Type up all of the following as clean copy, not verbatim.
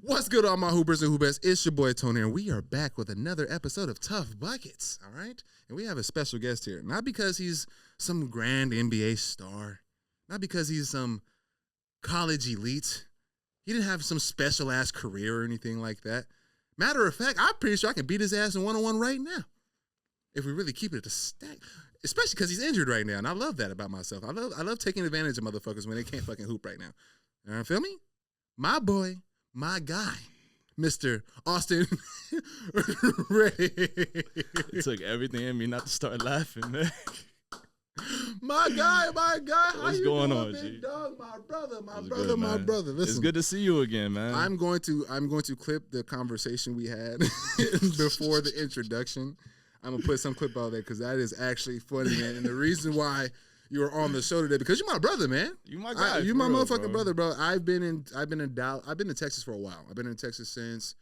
What's good, all my hoopers and hoopers? It's your boy Tony, and we are back with another episode of Tough Buckets, all right? And we have a special guest here, not because he's some grand NBA star, not because he's some college elite. He didn't have some special-ass career or anything like that. Matter of fact, I'm pretty sure I can beat his ass in one-on-one right now if we really keep it at the stack, especially because he's injured right now, and I love that about myself. I love taking advantage of motherfuckers when they can't fucking hoop right now. You feel me? My boy. My guy, Mr. Austin Ray. It took everything in me not to start laughing, man. My guy. What's going on, G? Dog? My brother. Listen, it's good to see you again, man. I'm going to clip the conversation we had before the introduction. I'm gonna put some clip out there because that is actually funny, man. And the reason why you were on the show today because you're my brother, man. You my guy. You my motherfucking brother, bro. I've been in Texas for a while. I've been in Texas since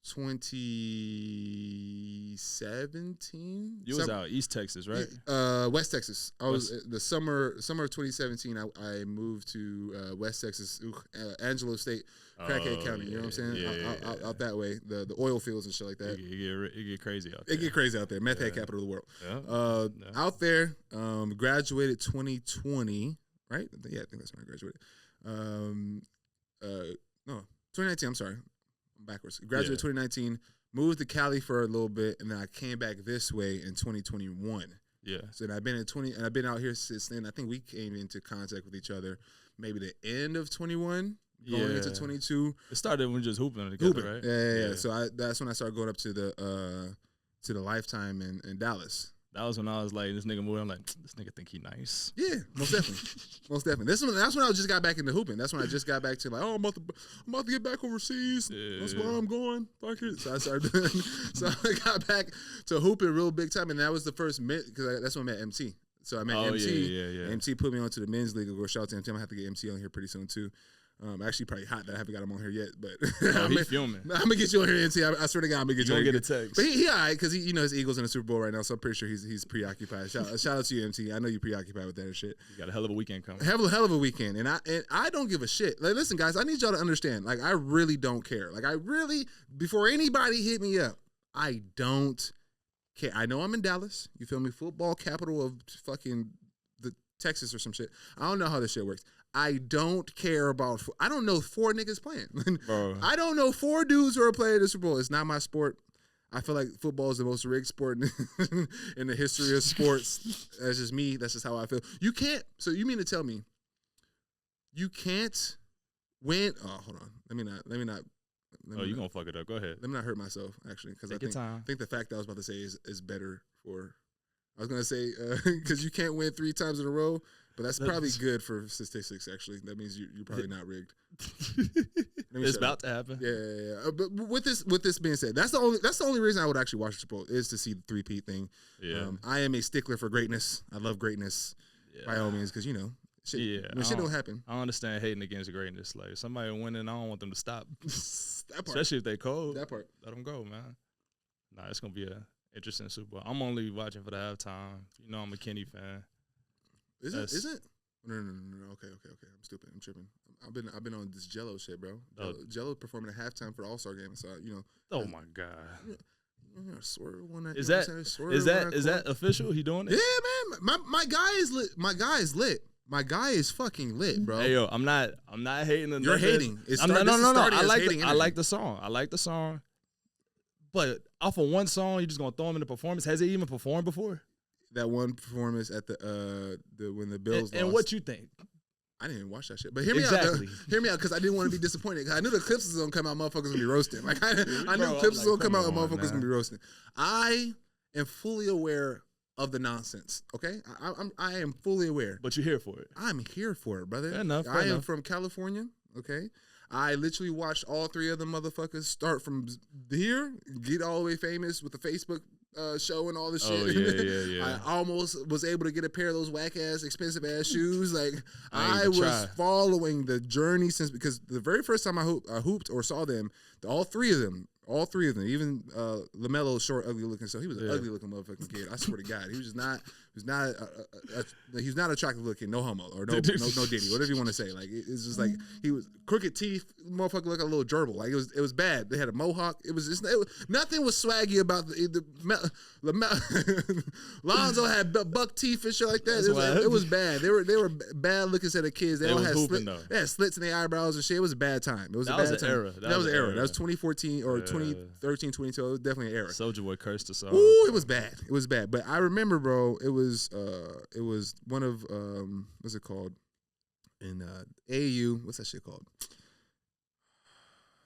2017. You was out East Texas, right? West Texas. I was the summer of 2017. I moved to West Texas, Angelo State, Crackhead County. You know what I'm saying? Out that way, the oil fields and shit like that. It get crazy out there. It get crazy out there. Meth head capital of the world. Out there, graduated 2020, right? Yeah, I think that's when I graduated. No, 2019. I'm sorry. Backwards. Graduated 2019, moved to Cali for a little bit, and then I came back this way in 2021. Yeah. So I've been out here since then. I think we came into contact with each other maybe the end of 21, going into 22. It started when we just hooping together, right? Yeah. So that's when I started going up to the Lifetime in Dallas. That was when I was like, this nigga moving. I'm like, this nigga think he nice. Yeah, most definitely. That's when I just got back into hooping. That's when I just got back to like, I'm about to get back overseas. Yeah. That's where I'm going. Fuck it. So I started doing. So I got back to hooping real big time, and that was the first because that's when I met MT. So I met MT. Yeah. MT put me onto the men's league. Of course, shout out to MT. I'm gonna have to get MT on here pretty soon too. Actually, probably hot that I haven't got him on here yet, but he's filming. I'm gonna get you on here, MT. I swear to God, I'm gonna get you on here. Get a text. But he all right, because he his Eagles in the Super Bowl right now, so I'm pretty sure he's preoccupied. Shout out to you, MT. I know you're preoccupied with that and shit. You got a hell of a weekend coming. Hell of a weekend, and I don't give a shit. Like, listen, guys, I need y'all to understand. Like, I really don't care. Like, before anybody hit me up, I don't care. I know I'm in Dallas. You feel me? Football capital of fucking the Texas or some shit. I don't know how this shit works. I don't care about. I don't know 4 niggas playing. I don't know 4 dudes who are playing the Super Bowl. It's not my sport. I feel like football is the most rigged sport in the history of sports. That's just me. That's just how I feel. You can't. So you mean to tell me you can't win? Oh, hold on. Let me not. You gonna fuck it up? Go ahead. Let me not hurt myself actually, because I think the fact that I was about to say is better for. I was gonna say because you can't win 3 times in a row. But that's probably good for statistics, actually. That means you're probably not rigged. It's about to happen. Yeah. But with this being said, that's the only reason I would actually watch the Super Bowl is to see the 3-peat thing. Yeah. I am a stickler for greatness. I love greatness by all means because, when shit don't happen. I don't understand hating against greatness. Like, somebody winning, I don't want them to stop. That part. Especially if they cold. That part. Let them go, man. Nah, it's going to be an interesting Super Bowl. I'm only watching for the halftime. You know I'm a Kenny fan. Is it? No. Okay. I'm stupid. I'm tripping. I've been on this Jello shit, bro. Jello performing at halftime for the All-Star game. So Oh my God. Swerve one night. Is that official? He doing it? Yeah, man. My guy is lit. My guy is lit. My guy is fucking lit, bro. Hey yo, I'm not hating. You're hating. No. I like the song. But off of one song, you just gonna throw him in the performance? Has he even performed before? That one performance at when the Bills lost. And what you think? I didn't even watch that shit. But hear me out. Hear me out, because I didn't want to be disappointed. Cause I knew the clips was gonna come out, motherfuckers gonna be roasting. Like I knew clips was gonna come out, and motherfuckers gonna be roasting. I am fully aware of the nonsense. Okay, I am fully aware. But you're here for it. I'm here for it, brother. Fair enough. I am from California. Okay. I literally watched all 3 of them motherfuckers start from here, get all the way famous with the Facebook show and all this shit. Yeah. I almost was able to get a pair of those whack ass, expensive ass shoes. Like I was following the journey because the very first time I hooped or saw them, all three of them, even LaMelo, short, ugly looking. So he was an ugly looking motherfucking kid. I swear to God, he was just not who's not he's not attractive looking, no homo or no Diddy, whatever you want to say. Like it's just like he was crooked teeth, motherfucker look like a little gerbil. Like it was bad. They had a mohawk. It was just nothing was swaggy about Lonzo had buck teeth and shit like that. It was bad. They were bad looking set of kids. They all had slits in their eyebrows and shit. It was a bad time. It was a bad time. Era. That was an era. That was 2014 or 2013, 2012. It was definitely an era. Soulja Boy cursed us all. Ooh, it was bad. It was bad. But I remember, bro. It was one of what's it called in AAU? What's that shit called?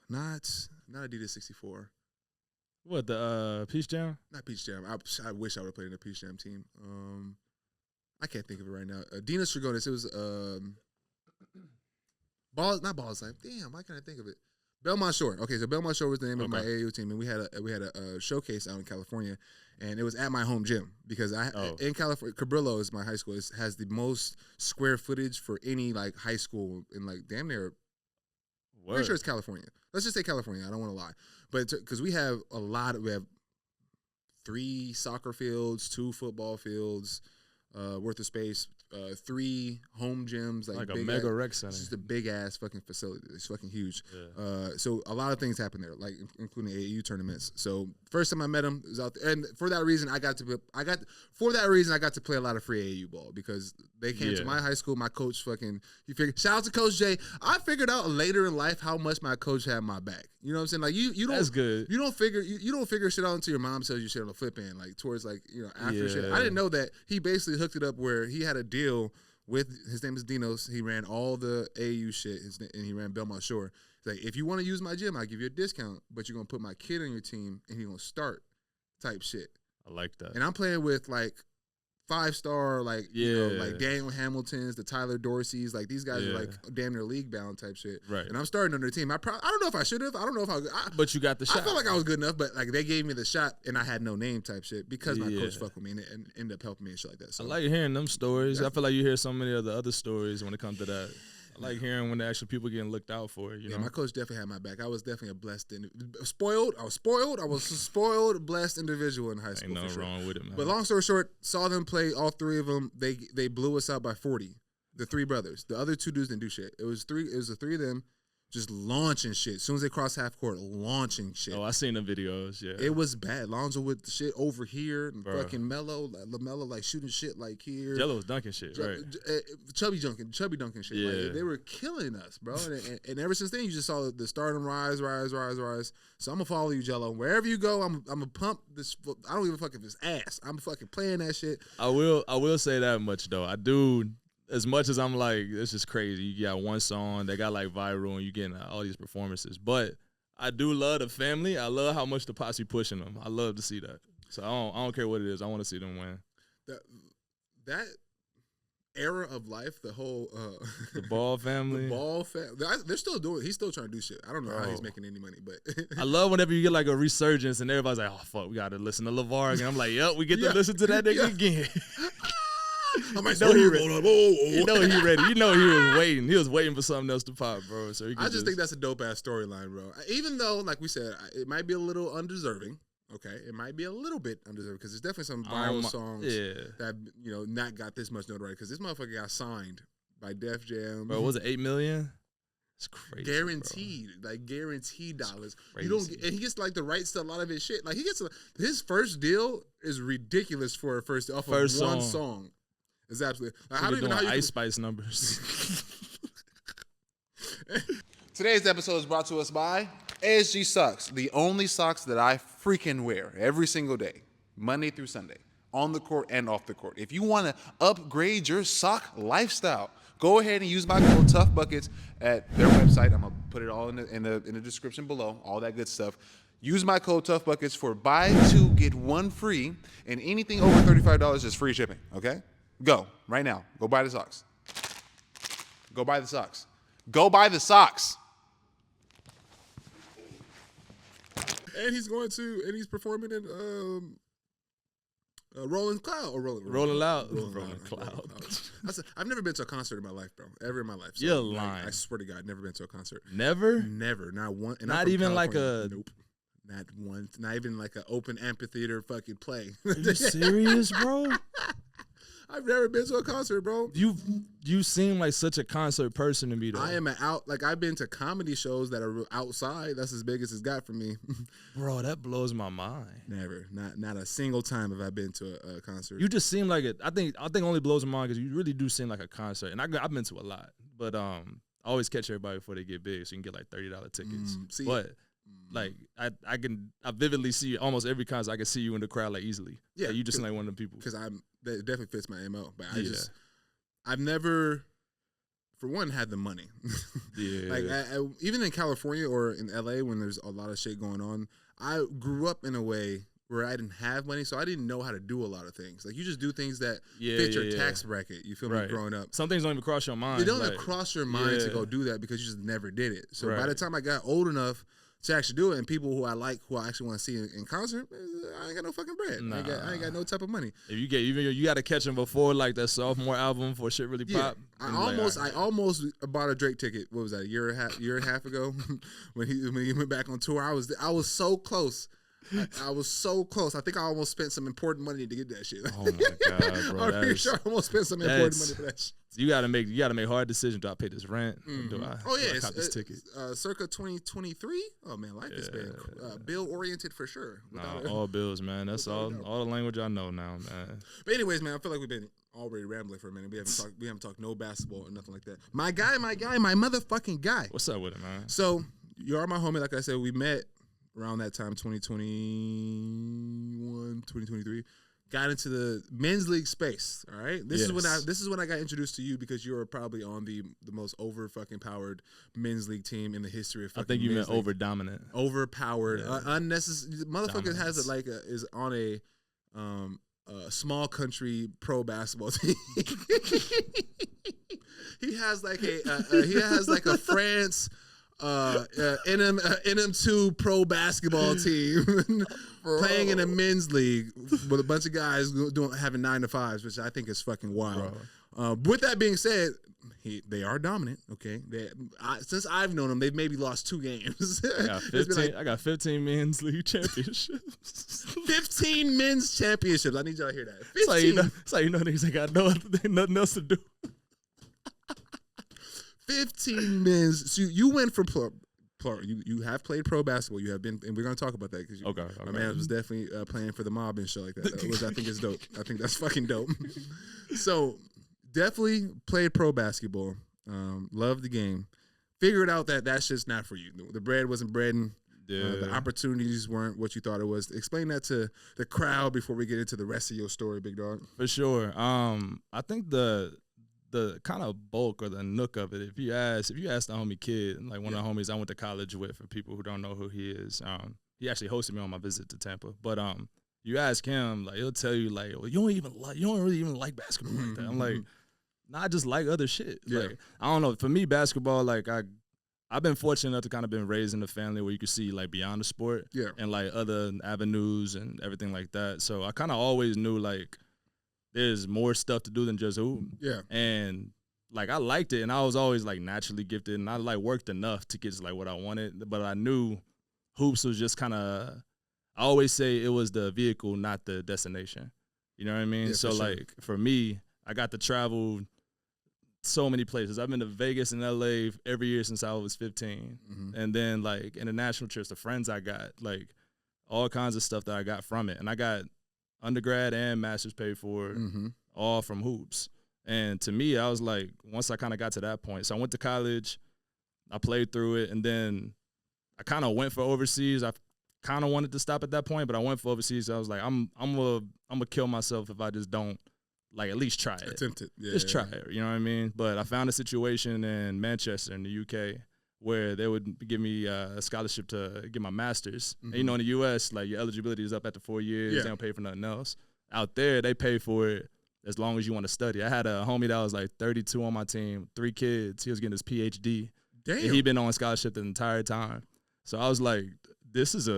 Not Adidas 64. What, the Peach Jam? Not Peach Jam. I wish I would have played in the Peach Jam team. I can't think of it right now. Dina Stragonis. It was not Balls Life. Damn, why can't I think of it? Belmont Shore. Okay, so Belmont Shore was the name of my AAU team, and we had a showcase out in California, and it was at my home gym because in California, Cabrillo is my high school. It has the most square footage for any like high school in like damn near. Pretty sure it's California. Let's just say California. I don't want to lie, but because we have 3 soccer fields, 2 football fields worth of space, 3 home gyms, like a mega rec center. It's just a big ass fucking facility. It's fucking huge. Yeah. So a lot of things happen there, like including AAU tournaments. So first time I met him was out there, and for that reason I got to play a lot of free AAU ball because they came to my high school. My coach shout out to Coach Jay. I figured out later in life how much my coach had my back. You know what I'm saying? Like you don't. That's good. You don't figure shit out until your mom tells you shit on the flip end, like towards like after shit. I didn't know that he basically hooked it up where he had a deal with his name is Dinos. He ran all the AU shit, and he ran Belmont Shore. He's like, if you want to use my gym, I'll give you a discount, but you're gonna put my kid on your team, and he's gonna start type shit. I like that. And I'm playing with like 5-star, like like Daniel Hamiltons, the Tyler Dorseys, like these guys are like damn near league bound type shit. Right. And I'm starting on their team. I don't know if I should have. I don't know if but you got the shot. I felt like I was good enough, but like they gave me the shot, and I had no name type shit because my coach fucked with me and ended up helping me and shit like that. So I like hearing them stories. I feel like you hear so many of the other stories when it comes to that. I like hearing when the actual people getting looked out for. You know, my coach definitely had my back. I was definitely a blessed, spoiled. I was spoiled. I was a spoiled, blessed individual in high school. Ain't nothing wrong with it, man. But long story short, saw them play. All 3 of them. They blew us out by 40. The 3 brothers. The other 2 dudes didn't do shit. It was the 3 of them. Just launching shit. As soon as they crossed half court, launching shit. Oh, I seen the videos, yeah. It was bad. Lonzo with the shit over here, and fucking LaMelo like shooting shit like here. Jello was dunking shit, right? Chubby dunking shit. Yeah. Like, they were killing us, bro. And ever since then, you just saw the stardom rise. So I'm gonna follow you, Jello. Wherever you go, I'm gonna pump this. I don't give a fuck if it's ass. I'm fucking playing that shit. I will say that much though. I do. As much as I'm like, this is crazy. You got one song that got like viral and you getting all these performances. But I do love the family. I love how much the posse pushing them. I love to see that. So I don't care what it is. I want to see them win. That era of life, the whole the Ball family. They're still doing it. He's still trying to do shit. I don't know how he's making any money, but I love whenever you get like a resurgence and everybody's like, oh fuck, we gotta listen to LeVar again. I'm like, yep, we get to listen to that nigga again. I know he ready. You know he ready. You know he was waiting. He was waiting for something else to pop, bro. So I just think that's a dope ass storyline, bro. Even though, like we said, it might be a little undeserving. Okay, it might be a little bit undeserving because there's definitely some viral songs that not got this much notoriety because this motherfucker got signed by Def Jam. Bro, was it $8 million? It's crazy, guaranteed, bro. Like guaranteed dollars. You don't, and he gets like the rights to a lot of his shit. Like he gets his first deal is ridiculous for a first of one song. It's absolutely. I don't even know how Ice Spice numbers. Today's episode is brought to us by ASG Socks, the only socks that I freaking wear every single day, Monday through Sunday, on the court and off the court. If you want to upgrade your sock lifestyle, go ahead and use my code ToughBuckets at their website. I'm gonna put it all in the description below, all that good stuff. Use my code ToughBuckets for buy 2 get 1 free, and anything over $35 is free shipping. Okay. Go right now. Go buy the socks. Go buy the socks. Go buy the socks. And he's performing in Rolling Cloud or Rolling Loud. I've never been to a concert in my life, bro. Ever in my life. So, you're lying. I swear to God, never been to a concert. Never? Never. Not one. And not even like a. Nope. Not one. Not even like an open amphitheater fucking play. Are you serious, bro? I've never been to a concert, bro. You seem like such a concert person to me, though. I am I've been to comedy shows that are outside. That's as big as it's got for me. Bro, that blows my mind. Never, not a single time have I been to a concert. You just seem like it. I think only blows my mind because you really do seem like a concert, and I've been to a lot, but I always catch everybody before they get big, so you can get like $30 tickets. But like I vividly see almost every concert. I can see you in the crowd like easily. Yeah, like, you just seem like one of the people. Because that definitely fits my MO. But I've never, for one, had the money. Yeah. Like even in California or in LA when there's a lot of shit going on, I grew up in a way where I didn't have money, so I didn't know how to do a lot of things. Like you just do things that fit your tax bracket. You feel me? Growing up, some things don't even cross your mind. They don't even cross your mind to go do that because you just never did it. So by the time I got old enough to actually do it, and people who I actually want to see in concert, I ain't got no fucking bread. Nah. I ain't got no type of money. If you got to catch them before like that sophomore album before shit really pop. I almost bought a Drake ticket. What was that? A year and a half ago when he went back on tour. I was so close. I was so close. I think I almost spent some important money to get that shit. Oh my god, bro! I'm pretty sure I almost spent some important money for that shit. You gotta make hard decisions. Do I pay this rent? Do I cop this ticket? Circa 2023. Oh man, life has been bill oriented for sure. All bills, man. That's all the language I know now, man. But anyways, man, I feel like we've been already rambling for a minute. We haven't talked no basketball or nothing like that. My guy, my motherfucking guy. What's up with it, man? So you are my homie. Like I said, we met around that time, 2021, 2023, got into the men's league space. All right, this is when I got introduced to you because you were probably on the most over fucking powered men's league team in the history of. I think you meant over dominant, overpowered, unnecessary. Motherfucker has it like is on a small country pro basketball team. He has like a France. NM2 pro basketball team playing in a men's league with a bunch of guys having 9 to 5s, which I think is fucking wild. With that being said, they are dominant. Okay, since I've known them, they've maybe lost 2 games. I got 15 men's league championships. 15 men's championships. I need y'all to hear that. 15. It's like you know niggas ain't got nothing else to do. 15 men's. So you went from you have played pro basketball. You have been, and we're gonna talk about that because my man was definitely playing for the mob and shit like that. Which I think is dope. I think that's fucking dope. So definitely played pro basketball. Loved the game. Figured out that that's just not for you. The bread wasn't breading. The opportunities weren't what you thought it was. Explain that to the crowd before we get into the rest of your story, big dog. For sure. I think the kind of bulk or the nook of it, if you ask the homie Kid, like one of the homies I went to college with, for people who don't know who he is, he actually hosted me on my visit to Tampa. But you ask him, like he'll tell you like, well, you don't really even like basketball like that. I'm like, nah, I just like other shit. Yeah. Like I don't know. For me, basketball, like I've been fortunate enough to kind of been raised in a family where you could see like beyond the sport, and like other avenues and everything like that. So I kind of always knew like there's more stuff to do than just hoop. Yeah. And like I liked it, and I was always like naturally gifted, and I like worked enough to get to like what I wanted. But I knew hoops was just kind of. I always say it was the vehicle, not the destination. You know what I mean? Yeah, so like for me, I got to travel so many places. I've been to Vegas and LA every year since I was 15, and then like international trips, the friends I got, like all kinds of stuff that I got from it, and I got undergrad and master's paid for, all from hoops. And to me, I was like, once I kind of got to that point, so I went to college, I played through it, and then I kind of went for overseas. I kind of wanted to stop at that point, but I went for overseas. So I was like, I'm gonna kill myself if I just don't like at least try it. Attempt it. Yeah, just try it. You know what I mean? But I found a situation in Manchester in the UK where they would give me a scholarship to get my master's. And, you know, in the U.S., like, your eligibility is up after 4 years. They don't pay for nothing else. Out there, they pay for it as long as you want to study. I had a homie that was, like, 32 on my team, 3 kids. He was getting his Ph.D. Damn. And he'd been on scholarship the entire time. So I was like, this is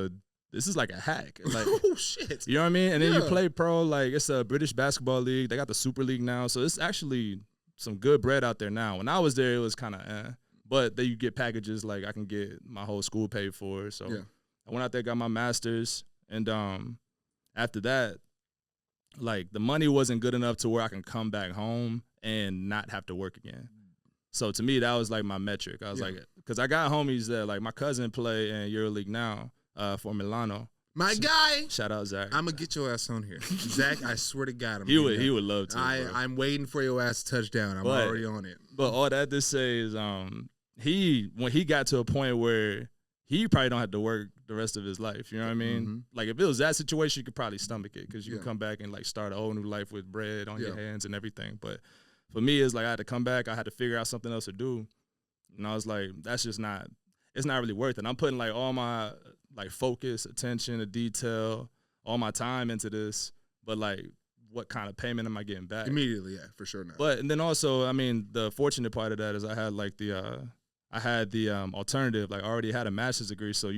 like a hack. Like, oh, shit. You know what I mean? And then you play pro. Like, it's a British basketball league. They got the Super League now. So it's actually some good bread out there now. When I was there, it was kind of But then you get packages like I can get my whole school paid for. So I went out there, got my master's, and after that, like the money wasn't good enough to where I can come back home and not have to work again. So to me, that was like my metric. I was like, because I got homies that like my cousin play in EuroLeague now for Milano. My guy. Shout out Zach. I'm gonna get your ass on here, Zach. I swear to God, he would love to. I'm waiting for your ass to touch down. I'm already on it. But all that to say is, when he got to a point where he probably don't have to work the rest of his life. You know what I mean? Mm-hmm. Like if it was that situation, you could probably stomach it because you can come back and like start a whole new life with bread on your hands and everything. But for me, it's like I had to come back. I had to figure out something else to do. And I was like, that's just not. It's not really worth it. I'm putting like all my like focus, attention, to detail, all my time into this. But like, what kind of payment am I getting back? Immediately, yeah, for sure not. But and then also, I mean, the fortunate part of that is I had like the alternative. Like I already had a master's degree, so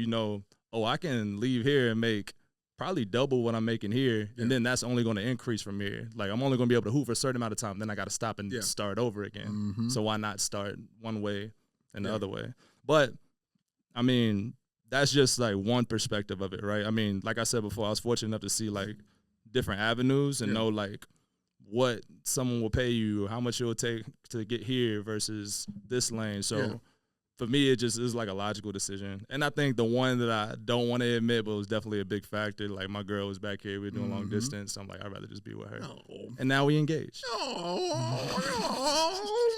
I can leave here and make probably double what I'm making here, and then that's only going to increase from here. Like I'm only going to be able to hoop for a certain amount of time, then I got to stop and start over again. Mm-hmm. So why not start one way and the other way? But I mean, that's just like one perspective of it, right? I mean, like I said before, I was fortunate enough to see like different avenues and know like what someone will pay you, how much it will take to get here versus this lane. So for me, it just is like a logical decision. And I think the one that I don't want to admit, but was definitely a big factor, like my girl was back here, we were doing long distance. So I'm like, I'd rather just be with her. Oh. And now we engaged. Oh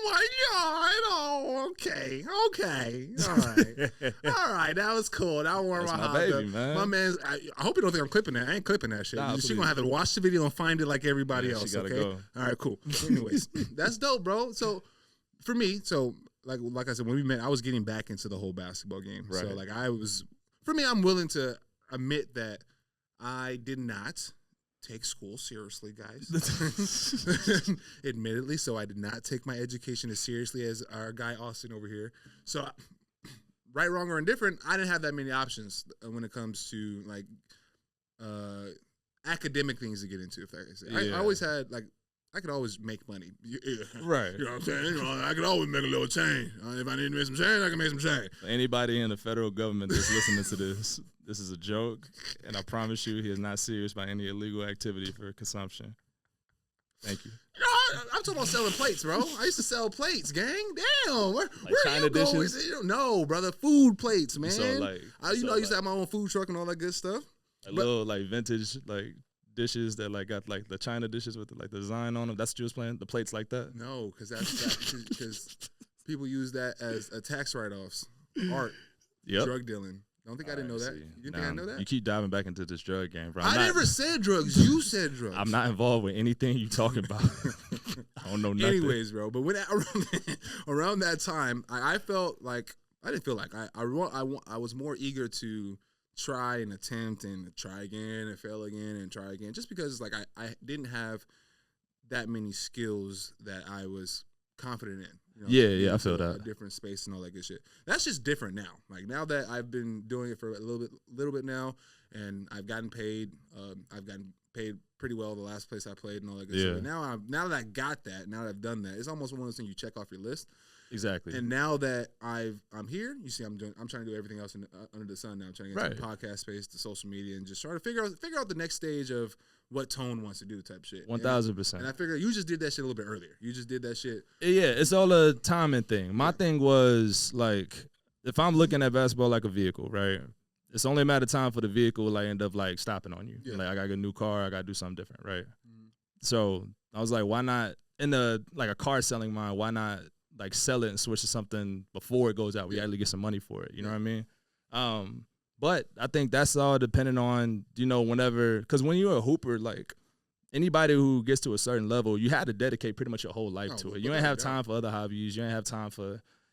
my God. Oh, okay. All right. That was cool. That warmed my heart. Baby, man. My man, I hope you don't think I'm clipping that. I ain't clipping that shit. Nah, She's going to have to watch the video and find it like everybody else. She gotta okay? go. All right, cool. Anyways, that's dope, bro. So for me, like I said, when we met, I was getting back into the whole basketball game. Right. So I'm willing to admit that I did not take school seriously, guys. Admittedly, so I did not take my education as seriously as our guy Austin over here. So right, wrong, or indifferent, I didn't have that many options when it comes to like academic things to get into. If that makes sense. I always had like. I could always make money. Right. You know what I'm saying? I could always make a little change. If I need to make some change, I can make some change. Anybody in the federal government that's listening to this is a joke, and I promise you he is not serious about any illegal activity for consumption. Thank you. I'm talking about selling plates, bro. I used to sell plates, gang. Damn. Where China you dishes? No, brother. Food plates, man. So I used to have my own food truck and all that good stuff. Little like vintage like dishes that like got like the China dishes with like the design on them. That's what you was playing? The plates like that? No, because people use that as a tax write-offs, art, drug dealing. Don't think I didn't know that. You didn't think I know that? You keep diving back into this drug game, bro. I never said drugs. You said drugs. I'm not involved with anything you talking about. I don't know nothing. Anyways, bro, but around that time, I felt like I didn't feel like I was more eager to try and attempt and try again and fail again and try again, just because like I didn't have that many skills that I was confident in. You know, I feel that. A different space and all that good shit. That's just different now. Like now that I've been doing it for a little bit now, and I've gotten paid. I've gotten paid pretty well the last place I played and all that good stuff. But now that I got that, now that I've done that, it's almost one of those things you check off your list. Exactly. And now that I'm here, you see, I'm trying to do everything else under the sun now. I'm trying to get into the podcast space, the social media, and just trying to figure out the next stage of what Tone wants to do type shit. 1,000%. And I figured you just did that shit a little bit earlier. You just did that shit. Yeah, it's all a timing thing. My thing was like, if I'm looking at basketball like a vehicle, right? It's only a matter of time for the vehicle to like end up like stopping on you. Yeah. Like I got to get a new car, I got to do something different, right? Mm-hmm. So I was like, why not in the like a car selling mind? Why not like sell it and switch to something before it goes out? We actually get some money for it. You know what I mean? But I think that's all dependent on, whenever, because when you're a hooper, like anybody who gets to a certain level, you have to dedicate pretty much your whole life to it. You ain't have time for other hobbies. You ain't have time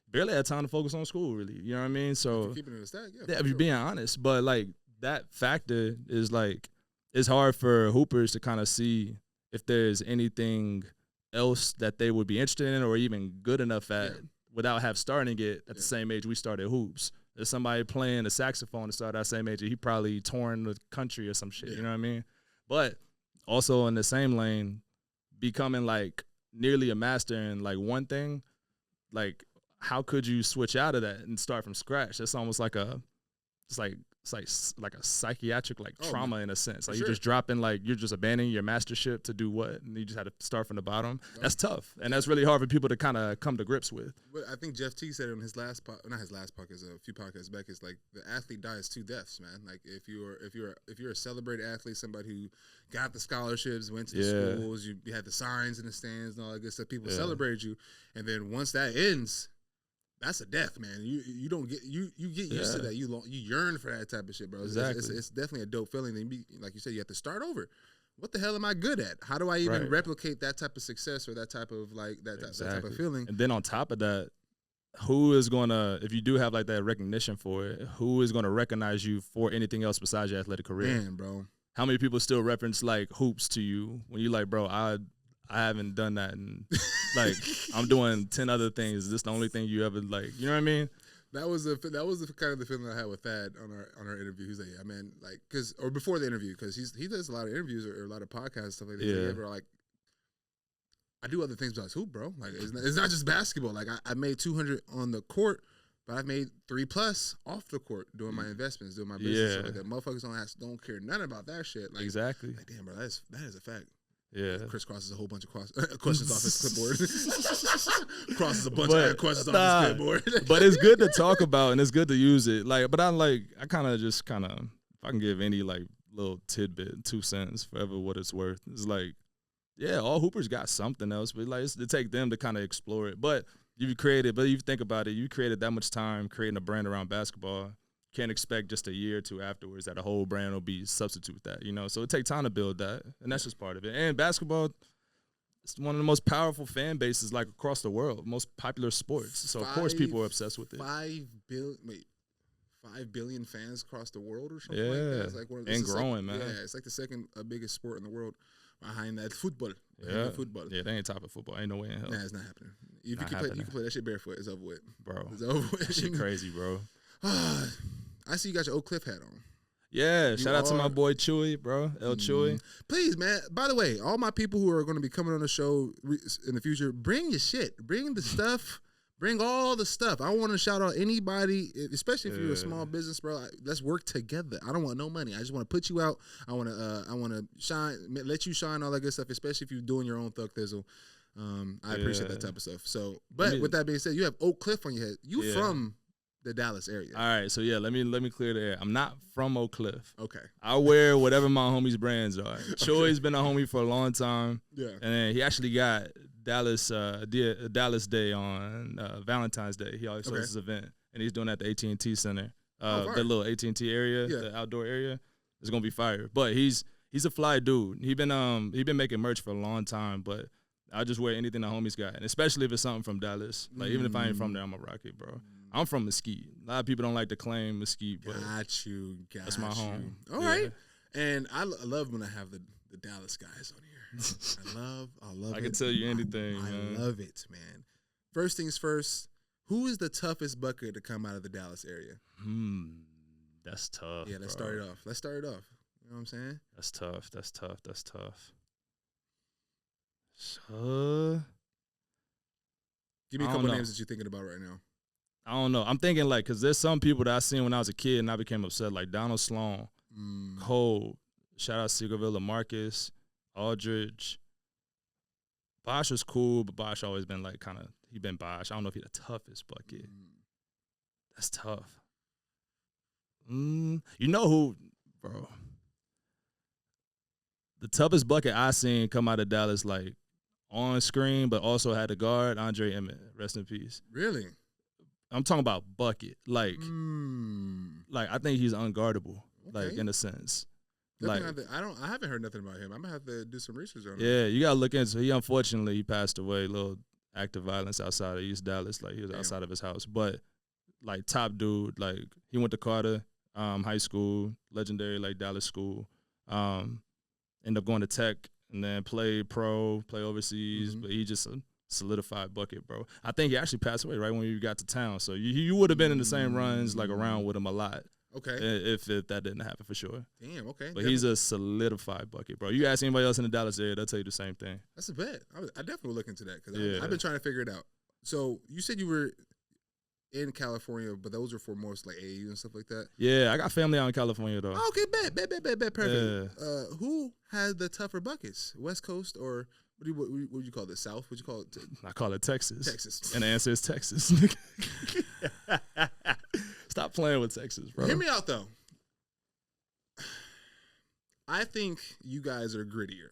barely have time to focus on school, really. You know what I mean? So, keeping it a stack, if you're being honest, but like that factor is like, it's hard for hoopers to kind of see if there's anything else that they would be interested in or even good enough at without starting it at the same age we started hoops. There's somebody playing the saxophone to start at that same age, he probably touring the country or some shit, you know what I mean? But also in the same lane, becoming like nearly a master in like one thing, like how could you switch out of that and start from scratch? That's almost like it's like a psychiatric trauma man. in a sense. Like Sure. you're just dropping, like you're just abandoning your mastership to do what, and you just had to start from the bottom. That's tough, and that's really hard for people to kind of come to grips with. But I think Jeff T said it on his not his last podcast, a few podcasts back. It's like the athlete dies 2 deaths, man. Like if you're a celebrated athlete, somebody who got the scholarships, went to the schools, you had the signs in the stands and all that good stuff. People celebrated you, and then once that ends, that's a death, man. You don't get you get used to that. You yearn for that type of shit, bro. Exactly. It's definitely a dope feeling. And like you said, you have to start over. What the hell am I good at? How do I even replicate that type of success or that type of that type of feeling? And then on top of that, who is gonna, if you do have like that recognition for it, who is gonna recognize you for anything else besides your athletic career? Man, bro. How many people still reference like hoops to you when you like, bro, I haven't done that, and like I'm doing 10 other things. Is this the only thing you ever like? You know what I mean? That was the kind of the feeling I had with Thad on our interview. He's like, yeah, man, like or before the interview, because he does a lot of interviews or a lot of podcasts and stuff like that. Yeah. Bro, like I do other things besides hoop, bro. Like it's not just basketball. Like I made 200 on the court, but I've made 3+ off the court doing my investments, doing my business. Stuff like that. Motherfuckers don't care nothing about that shit. Like, exactly. Like damn, bro, that is a fact. Yeah. Chris crosses a whole bunch of questions off his clipboard. Crosses a bunch of questions off his clipboard. But it's good to talk about and it's good to use it. Like, but I kind of if I can give any like little tidbit, 2 cents, forever what it's worth. It's like, yeah, all hoopers got something else, but like it take them to kind of explore it. But you think about it, you created that much time creating a brand around basketball. Can't expect just a year or 2 afterwards that a whole brand will be substitute that, you know. So it takes time to build that, and that's just part of it. And basketball, it's one of the most powerful fan bases like across the world, most popular sports. So of course people are obsessed with it. 5 billion fans across the world or something like that. It's like and growing, man. Yeah, it's like the second biggest sport in the world behind that football. Yeah, they ain't top of football. Ain't no way in hell. Nah, it's not happening. If you can play that shit barefoot, it's over with, bro. It's over with. That shit crazy, bro. I see you got your Oak Cliff hat on. Yeah, shout out to my boy Chewy, bro. Chewy. Please, man. By the way, all my people who are going to be coming on the show in the future, bring your shit. Bring the stuff. Bring all the stuff. I want to shout out anybody, especially if you're a small business, bro. Let's work together. I don't want no money. I just want to put you out. I want to shine, let you shine, all that good stuff, especially if you're doing your own thug thizzle. I appreciate that type of stuff. So, but with that being said, you have Oak Cliff on your head. You from the Dallas area. All right, so yeah, let me clear the air. I'm not from Oak Cliff. Okay. I wear whatever my homies' brands are. Choy's been a homie for a long time. Yeah. And then he actually got Dallas Day on Valentine's Day. He always hosts this event, and he's doing it at the AT&T Center, the little AT&T area, the outdoor area. It's gonna be fire. But he's a fly dude. He been making merch for a long time, but I just wear anything the homies got, and especially if it's something from Dallas. Like even if I ain't from there, I'm a rocket, bro. I'm from Mesquite. A lot of people don't like to claim Mesquite, but that's my home. All right. And I love when I have the Dallas guys on here. I love it. I can tell you anything, man. I love it, man. First things first, who is the toughest bucket to come out of the Dallas area? That's tough. Yeah, let's start it off. You know what I'm saying? That's tough. So, give me a couple names that you're thinking about right now. I don't know. I'm thinking like, because there's some people that I seen when I was a kid and I became upset, like Donald Sloan, Cole, shout out Seagerville, LaMarcus, Aldridge. Bosh was cool, but Bosh always been like he been Bosh. I don't know if he's the toughest bucket. That's tough. You know who, bro? The toughest bucket I seen come out of Dallas, like on screen, but also had a guard, Andre Emmett. Rest in peace. Really? I'm talking about bucket. Like I think he's unguardable, like in a sense. Definitely I haven't heard nothing about him. I'm gonna have to do some research on him. Yeah, you gotta look into. He unfortunately passed away. A little act of violence outside of East Dallas. Like he was outside of his house, but like top dude. Like he went to Carter High School, legendary like Dallas school. Ended up going to Tech and then play overseas, but he just solidified bucket, bro. I think he actually passed away right when you got to town. So you would have been in the same runs, like around with him a lot. Okay. If that didn't happen for sure. Damn, okay. But he's a solidified bucket, bro. You ask anybody else in the Dallas area, they'll tell you the same thing. That's a bet. I definitely will look into that because I've been trying to figure it out. So you said you were in California, but those are for most like AAU and stuff like that. Yeah, I got family out in California though. Okay, bet, perfect. Yeah. Who has the tougher buckets, West Coast or what do you call this? South? What do you call it? I call it Texas. Texas. And the answer is Texas. Stop playing with Texas, bro. Hear me out though. I think you guys are grittier,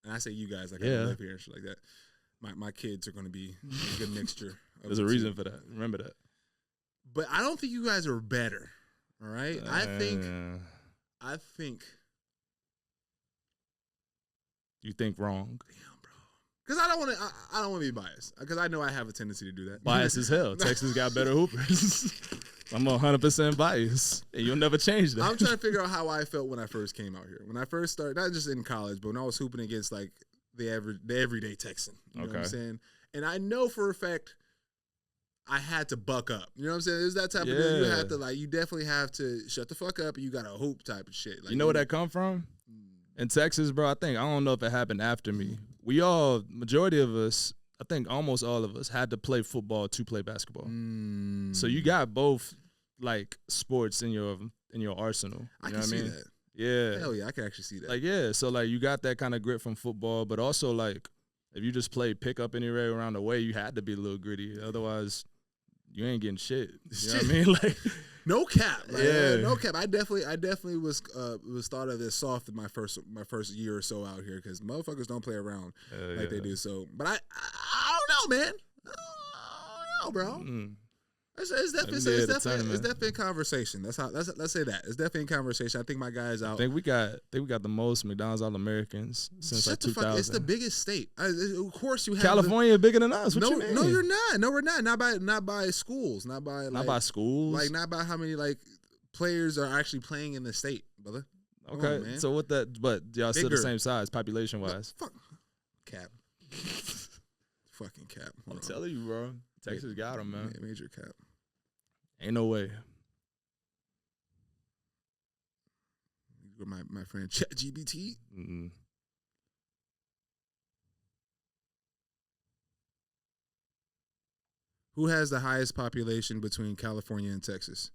and I say you guys like I live here and shit like that. My kids are going to be a good mixture. There's a reason for that. Remember that. But I don't think you guys are better. All right. I think. You think wrong. Damn, bro. Because I don't want to be biased. Because I know I have a tendency to do that. Biased as hell. Texas got better hoopers. I'm 100% biased, and you'll never change that. I'm trying to figure out how I felt when I first came out here. When I first started, not just in college, but when I was hooping against like the everyday Texan. You know what I'm saying? And I know for a fact I had to buck up. You know what I'm saying? It's that type of thing. You have to you definitely have to shut the fuck up and you got to hoop type of shit. Like, you know where that come from? In Texas, bro, I don't know if it happened after me. Majority of us, I think almost all of us had to play football to play basketball. So you got both like sports in your arsenal. You know what I mean? That. Yeah. Hell yeah, I can actually see that. Like, yeah, so like you got that kind of grit from football, but also like if you just play pick up anywhere around the way, you had to be a little gritty. Otherwise, you ain't getting shit. You know what I mean? Like no cap. Like, no cap. I definitely was thought of as soft in my first year or so out here because motherfuckers don't play around like they do. So, but I don't know, man. I don't know, bro. It's definitely in conversation. Let's say that. It's definitely in conversation. I think my guys out. I think we got the most McDonald's All-Americans since like 2000. It's the biggest state. Of course you have California bigger than us. What you mean? No, you're not. No, we're not. Not by schools. Not by schools. Like not by how many like players are actually playing in the state, brother. Okay. So what that? But y'all still the same size population wise. Fuck. Cap. Fucking cap. I'm telling you, bro. Texas got them, man. Major cap. Ain't no way. My friend ChatGPT. Who has the highest population between California and Texas?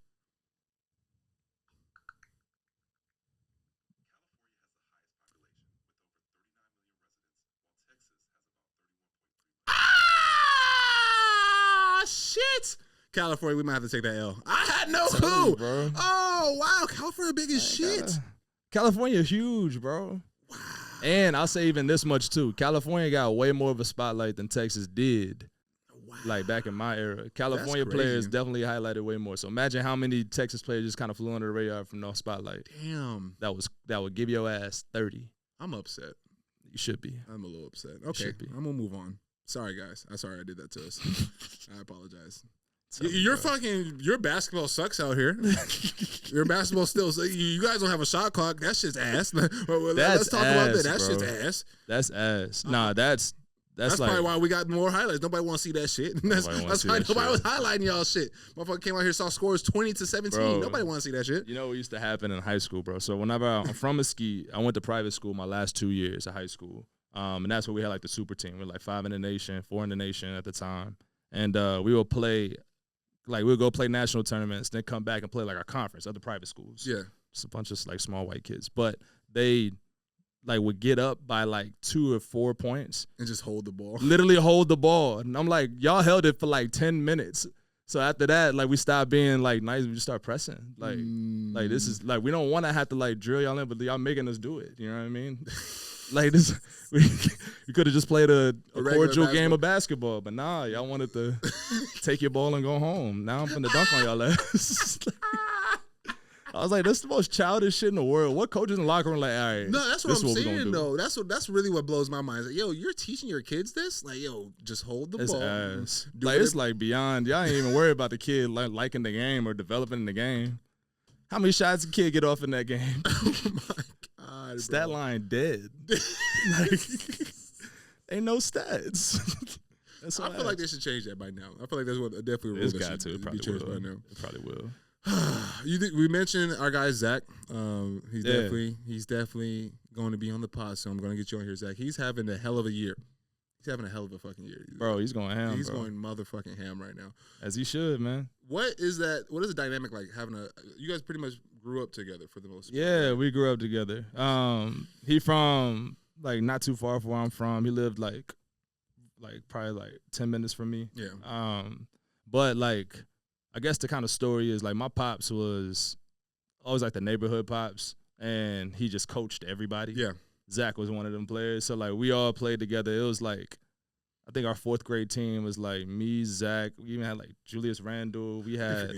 Shit! California, we might have to take that L. I had no clue. Bro. Oh, wow. California big as shit. California huge, bro. Wow. And I'll say even this much, too. California got way more of a spotlight than Texas did. Wow. Like, back in my era. California players definitely highlighted way more. So imagine how many Texas players just kind of flew under the radar from no spotlight. Damn. That would give your ass 30. I'm upset. You should be. I'm a little upset. Okay, I'm going to move on. Sorry, guys. I'm sorry I did that to us. I apologize. Your basketball sucks out here. Your basketball still. You guys don't have a shot clock. That shit's ass. Let's talk about that. That shit's ass. That's ass. Nah, that's like, probably why we got more highlights. Nobody want to see that shit. That's why nobody was highlighting y'all shit. Motherfucker came out here, saw scores 20-17. Bro, nobody want to see that shit. You know what used to happen in high school, bro? So whenever I'm from Mesquite, I went to private school my last 2 years of high school. And that's where we had like the super team. We were like 5 in the nation, 4 in the nation at the time. And we would play, like we'd go play national tournaments, then come back and play like our conference, other private schools. Yeah. Just a bunch of like small white kids. But they like would get up by like 2 or 4 points. And just hold the ball. Literally hold the ball. And I'm like, y'all held it for like 10 minutes. So after that, like we stopped being like nice, we just start pressing. Like this is like we don't want to have to like drill y'all in, but y'all making us do it. You know what I mean? Like this, we could have just played a cordial game of basketball, but nah, y'all wanted to take your ball and go home. Now I'm finna dunk on y'all ass. I was like, this is the most childish shit in the world. What coaches in the locker room like, all right? No, that's what I'm saying though. That's really what blows my mind. It's like, yo, you're teaching your kids this? Like, yo, just hold the ball. Ass. Like it's like beyond. Y'all ain't even worried about the kid liking the game or developing the game. How many shots a kid get off in that game? Oh my God, stat line dead. Like, ain't no stats. I feel like they should change that by now. I feel like there's definitely a rule that should be changed by now. It probably will. We mentioned our guy Zach. He's definitely going to be on the pod, so I'm going to get you on here, Zach. He's having a hell of a year. He's having a hell of a fucking year, bro. He's going ham. He's bro. going motherfucking ham right now, as he should, man. What is that? What is the dynamic like having a? You guys pretty much grew up together for the most part. Yeah, we grew up together. He from like not too far from where I'm from. He lived like probably like 10 minutes from me. Yeah. But like, I guess the kind of story is like my pops was always like the neighborhood pops, and he just coached everybody. Yeah. Zach was one of them players. So like we all played together. It was like, I think our 4th grade team was like me, Zach. We even had like Julius Randle. We had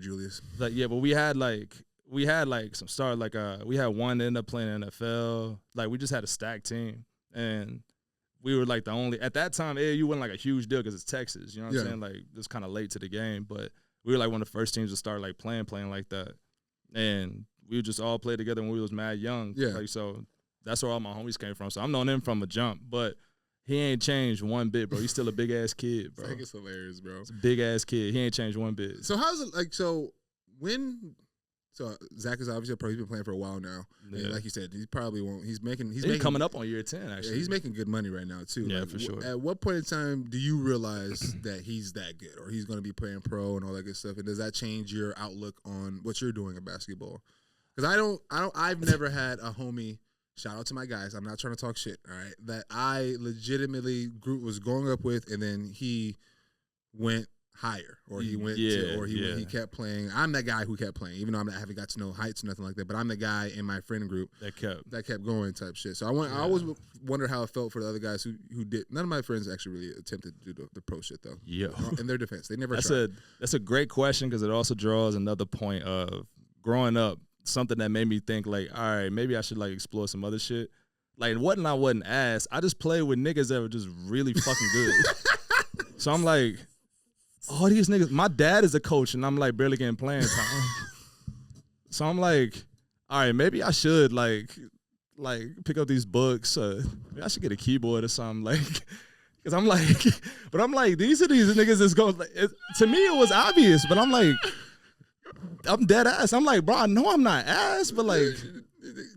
Julius. like but we had like some stars. Like we had one that ended up playing NFL. Like we just had a stacked team, and we were like the only at that time. AAU wasn't like a huge deal because it's Texas. You know what I'm saying? Like it was kind of late to the game, but we were like one of the first teams to start like playing like that, and we would just all play together when we was mad young. Yeah. Like so. That's where all my homies came from. So I'm known him from a jump, but he ain't changed one bit, bro. He's still a big ass kid, bro. I think it's hilarious, bro. It's a big ass kid. He ain't changed one bit. So how's it like? So Zach is obviously a pro. He's been playing for a while now. Yeah. And like you said, he probably won't. He's making coming up on year 10. Actually, yeah, he's making good money right now too. Yeah, like, for sure. At what point in time do you realize that he's that good, or he's going to be playing pro and all that good stuff? And does that change your outlook on what you're doing in basketball? Because I've never had a homie. Shout out to my guys. I'm not trying to talk shit, all right? That I legitimately was growing up with, and then he went higher, or he went he kept playing. I'm that guy who kept playing, even though I haven't got to know heights or nothing like that. But I'm the guy in my friend group that kept going type shit. So I always wonder how it felt for the other guys who did. None of my friends actually really attempted to do the pro shit though. Yeah. In their defense, they never tried. That's a great question because it also draws another point of growing up. Something that made me think like, all right, maybe I should like explore some other shit. Like, I wasn't asked. I just played with niggas that were just really fucking good. So I'm like, all these niggas. My dad is a coach, and I'm like barely getting playing time. So I'm like, all right, maybe I should like pick up these books. Maybe I should get a keyboard or something. Like, because I'm like, but I'm like, these are these niggas that's going. Like, to me, it was obvious, but I'm like. I'm dead ass. I'm like, bro, I know I'm not ass, but like,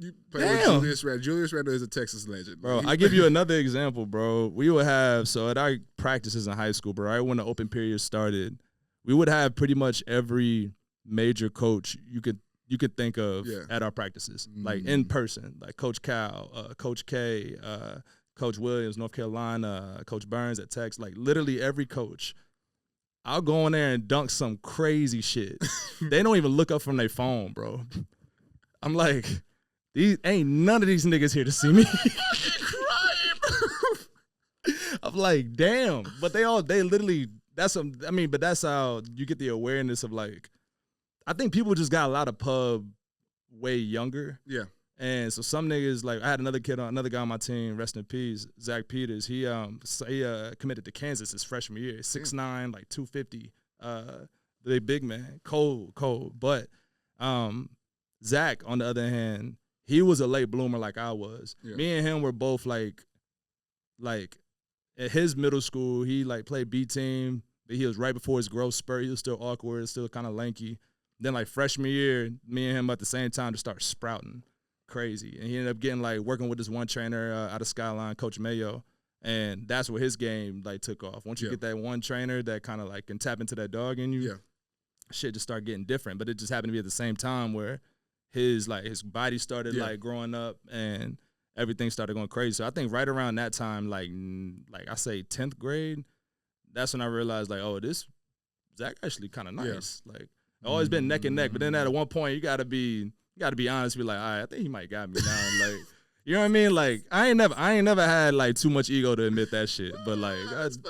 you play with Julius Randle. Julius Randle is a Texas legend, bro. I give you another example, bro. We would have at our practices in high school, bro. Right when the open period started, we would have pretty much every major coach you could think of at our practices, like in person, like Coach Cal, Coach K, Coach Williams, North Carolina, Coach Burns at Texas, like literally every coach. I'll go in there and dunk some crazy shit. They don't even look up from their phone, bro. I'm like, ain't none of these niggas here to see me. Crying, bro. I'm like, damn. But they literally, but that's how you get the awareness of like, I think people just got a lot of pub way younger. Yeah. And so some niggas, like I had another guy on my team, rest in peace, Zach Peters. He committed to Kansas his freshman year, 6'9", like 250. The big man, cold. But Zach, on the other hand, he was a late bloomer like I was. Yeah. Me and him were both like at his middle school, he like played B team, but he was right before his growth spurt. He was still awkward, still kind of lanky. Then like freshman year, me and him at the same time to start sprouting. Crazy. And he ended up getting like working with this one trainer out of Skyline, Coach Mayo, and that's where his game like took off. Once you get that one trainer that kind of like can tap into that dog in you, shit just start getting different. But it just happened to be at the same time where his body started like growing up and everything started going crazy. So I think right around that time, like I say 10th grade, that's when I realized like, oh, this Zach actually kind of nice. Like always been neck and neck, but then at one point you gotta be honest, be like, all right, I think he might got me now. Like, you know what I mean? Like, I ain't never had like too much ego to admit that shit. But like,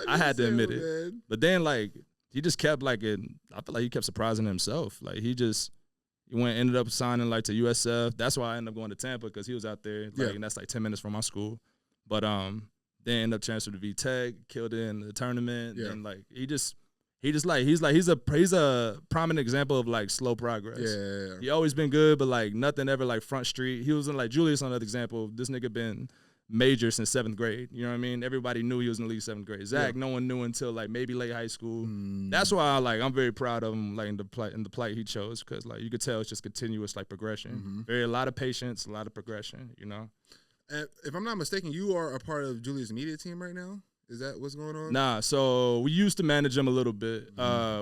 I had to admit it. Man. But then like, he just kept like I feel like he kept surprising himself. Like he ended up signing like to USF. That's why I ended up going to Tampa because he was out there. Like, and that's like 10 minutes from my school. But then ended up transferring to V-Tech, killed it in the tournament. Yeah. And like he's a prominent example of like slow progress. Yeah. He always been good, but like nothing ever like front street. He was in like Julius, another example. This nigga been major since 7th grade. You know what I mean? Everybody knew he was in the league 7th grade. Zach, no one knew until like maybe late high school. That's why I'm very proud of him like in the plight he chose because like you could tell it's just continuous like progression. A lot of patience, a lot of progression. You know. If I'm not mistaken, you are a part of Julius' media team right now. Is that what's going on? Nah, so we used to manage him a little bit.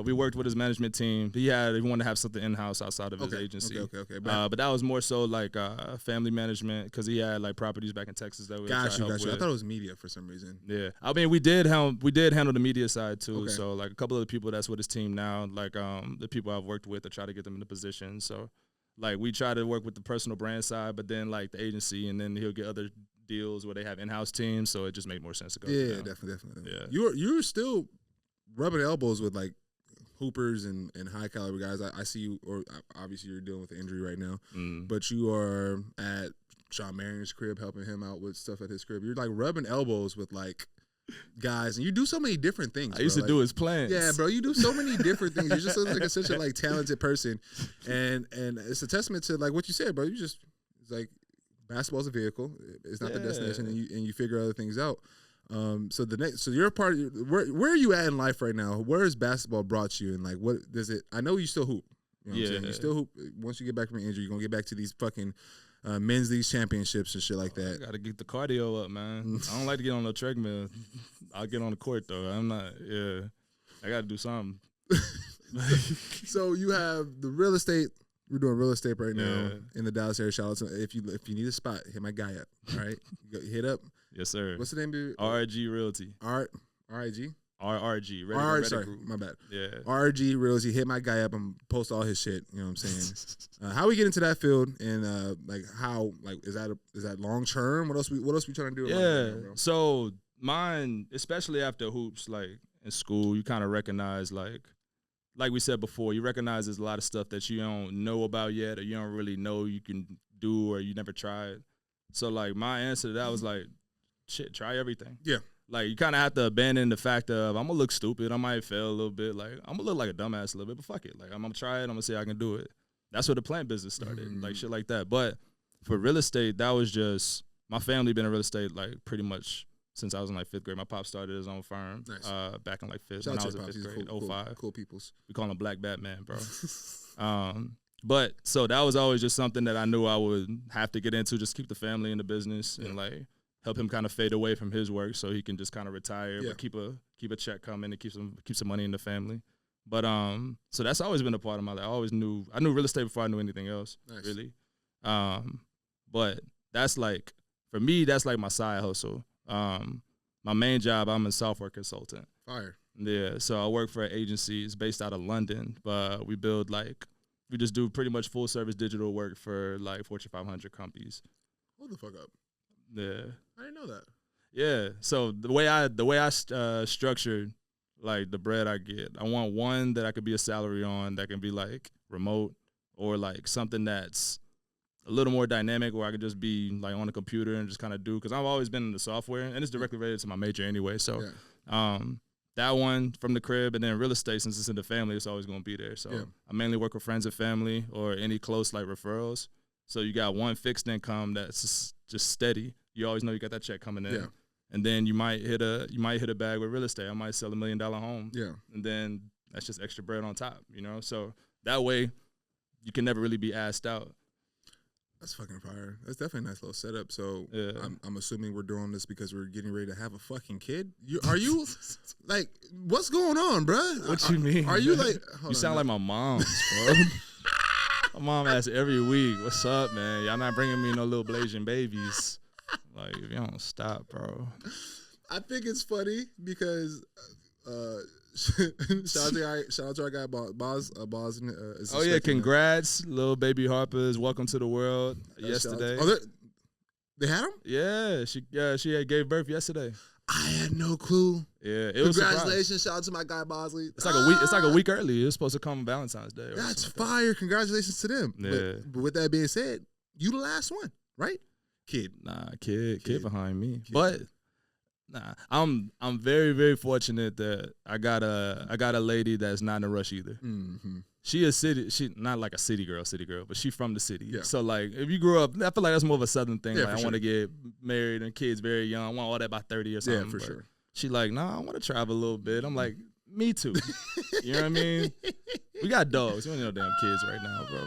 We worked with his management team. He wanted to have something in-house outside of his agency. Okay. But that was more so like family management because he had like properties back in Texas that we Got you. with. I thought it was media for some reason. Yeah, I mean we did handle the media side too. Okay. So like a couple of the people that's with his team now, like the people I've worked with to try to get them in the position. So like we try to work with the personal brand side, but then like the agency, and then he'll get other deals where they have in-house teams, so it just made more sense to go. Yeah, definitely. Yeah, you're still rubbing elbows with like hoopers and high caliber guys. I see you, or obviously you're dealing with an injury right now, but you are at Sean Marion's crib helping him out with stuff at his crib. You're like rubbing elbows with like guys, and you do so many different things. I used to do his plans. Yeah, bro, you do so many different things. You just look like such a like talented person, and it's a testament to like what you said, bro. It's like basketball's a vehicle; it's not the destination, and you figure other things out. So your part, where are you at in life right now? Where has basketball brought you, and like what does it? I know you still hoop. You know what I'm saying? You still hoop. Once you get back from your injury, you're gonna get back to these fucking men's league championships and shit like that. I gotta get the cardio up, man. I don't like to get on the treadmill. I'll get on the court though. I'm not. Yeah, I gotta do something. So you have the real estate. We're doing real estate right now in the Dallas area. Shout out to if you need a spot, hit my guy up. All right, hit up. Yes, sir. What's the name of it? RG Realty. RIG. RRG. Sorry, Group. my bad. Yeah. RG Realty. Hit my guy up and post all his shit. You know what I'm saying? How we get into that field and like how like is that long term? What else we trying to do? Yeah. So mine, especially after hoops, like in school, you kind of recognize like we said before, you recognize there's a lot of stuff that you don't know about yet, or you don't really know you can do, or you never tried. So like my answer to that was like, shit, try everything. Yeah. Like you kind of have to abandon the fact of I'm gonna look stupid, I might fail a little bit, like I'm gonna look like a dumbass a little bit, but fuck it, like I'm gonna try it, I'm gonna see how I can do it. That's where the plant business started, like shit like that. But for real estate, that was just my family been in real estate like pretty much since I was in like 5th grade. My pop started his own firm back in like when I was in 5th grade, 05. Cool peoples. We call him Black Batman, bro. But so that was always just something that I knew I would have to get into, just keep the family in the business and like help him kind of fade away from his work so he can just kind of retire, but keep a check coming and keep some money in the family. But so that's always been a part of my life. I knew real estate before I knew anything else, really. But that's like, for me, that's like my side hustle. My main job, I'm a software consultant. Fire. Yeah, so I work for an agency. It's based out of London, but we just do pretty much full service digital work for like Fortune 500 companies. Hold the fuck up. Yeah. I didn't know that. Yeah. So the way I structured like the bread I get, I want one that I could be a salary on that can be like remote, or like something that's a little more dynamic where I could just be like on the computer and just kind of do, because I've always been in the software and it's directly related to my major anyway. So that one from the crib, and then real estate, since it's in the family, it's always going to be there. So I mainly work with friends and family or any close like referrals. So you got one fixed income that's just steady. You always know you got that check coming in. Yeah. And then you might hit a bag with real estate. I might sell $1 million home. Yeah. And then that's just extra bread on top, you know? So that way you can never really be asked out. That's fucking fire. That's definitely a nice little setup. So I'm assuming we're doing this because we're getting ready to have a fucking kid. Are you like, what's going on, bro? What you mean? Are you like? You sound like my mom, bro. My mom asks every week, "What's up, man? Y'all not bringing me no little blazing babies?" Like, if you don't stop, bro. I think it's funny because shout out to our guy Boz. Oh yeah, congrats, little baby Harper is welcome to the world yesterday. Oh, they had him? Yeah, she gave birth yesterday. I had no clue. Yeah, congratulations! Shout out to my guy Bosley. It's like a week. It's like a week early. It was supposed to come on Valentine's Day. That's fire! Like congratulations to them. Yeah. But with that being said, you the last one, right? Kid. Nah, kid behind me. Kid. But nah, I'm very, very fortunate that I got a lady that's not in a rush either. Mm-hmm. She not like a city girl, but she from the city. Yeah. So like if you grew up, I feel like that's more of a southern thing. Yeah, like I want to get married and kids very young. I want all that by 30 or something. Yeah, for sure. She like, nah, I want to travel a little bit. I'm like, me too. You know what I mean? We got dogs. We don't need no damn kids right now, bro.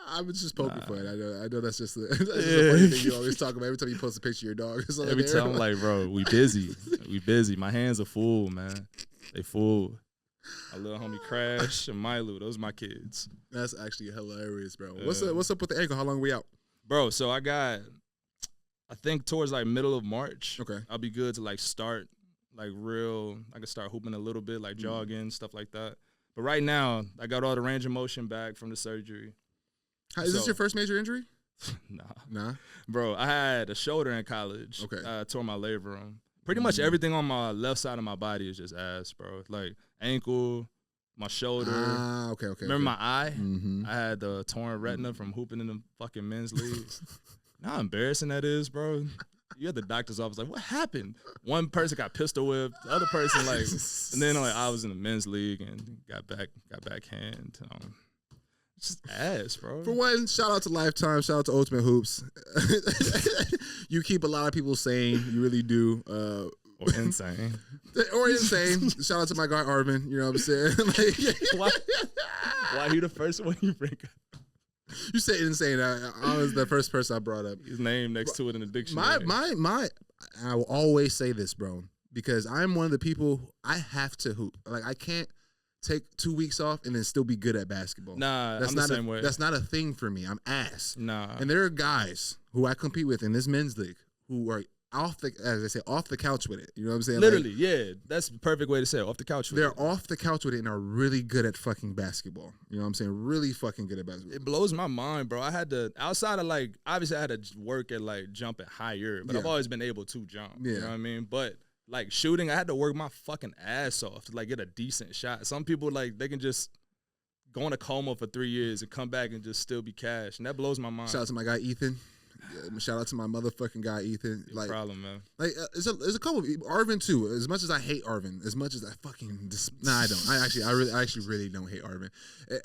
I was just poking fun. I know that's just a funny thing you always talk about every time you post a picture of your dog. Every time I'm like, bro, we busy. We busy. My hands are full, man. They full. My little homie Crash and Milo, those are my kids. That's actually hilarious, bro. What's up with the ankle? How long are we out? Bro, so I think towards like middle of March, okay, I'll be good to like start like real. I can start hooping a little bit, like jogging, stuff like that. But right now, I got all the range of motion back from the surgery. Is this your first major injury? Nah. Bro, I had a shoulder in college. Okay. I tore my labrum. Pretty much everything on my left side of my body is just ass, bro. Like ankle, my shoulder. Okay. Remember my eye? Mm-hmm. I had the torn retina from hooping in the fucking men's leagues. You know how embarrassing that is, bro? You at the doctor's office, like, what happened? One person got pistol whipped, the other person, like, and then like I was in the men's league and got backhand. Just ass, bro. For one, shout out to Lifetime, shout out to Ultimate Hoops. You keep a lot of people sane, you really do. Or insane. Or insane. Shout out to my guy Arvin, you know what I'm saying? Like, why he the first one you bring up? You said insane. I was the first person I brought up. His name next to it in the dictionary. I will always say this, bro, because I'm one of the people, I have to hoop. Like, I can't take 2 weeks off and then still be good at basketball. Nah, that's I'm not the same way. That's not a thing for me. I'm ass. Nah. And there are guys who I compete with in this men's league who are off the couch with it. You know what I'm saying? Literally, like, yeah. That's the perfect way to say it. Off the couch with it. They're off the couch with it and are really good at fucking basketball. You know what I'm saying? Really fucking good at basketball. It blows my mind, bro. I had to, outside of like, obviously I had to work at like jumping higher, but I've always been able to jump. Yeah. You know what I mean? But like shooting, I had to work my fucking ass off to like get a decent shot. Some people like, they can just go in a coma for 3 years and come back and just still be cash. And that blows my mind. Shout out to my guy, Ethan. Shout out to my motherfucking guy, Ethan. Like, problem, man. Like, there's a couple of Arvin too. As much as I hate Arvin, as much as I fucking I don't. I actually really don't hate Arvin.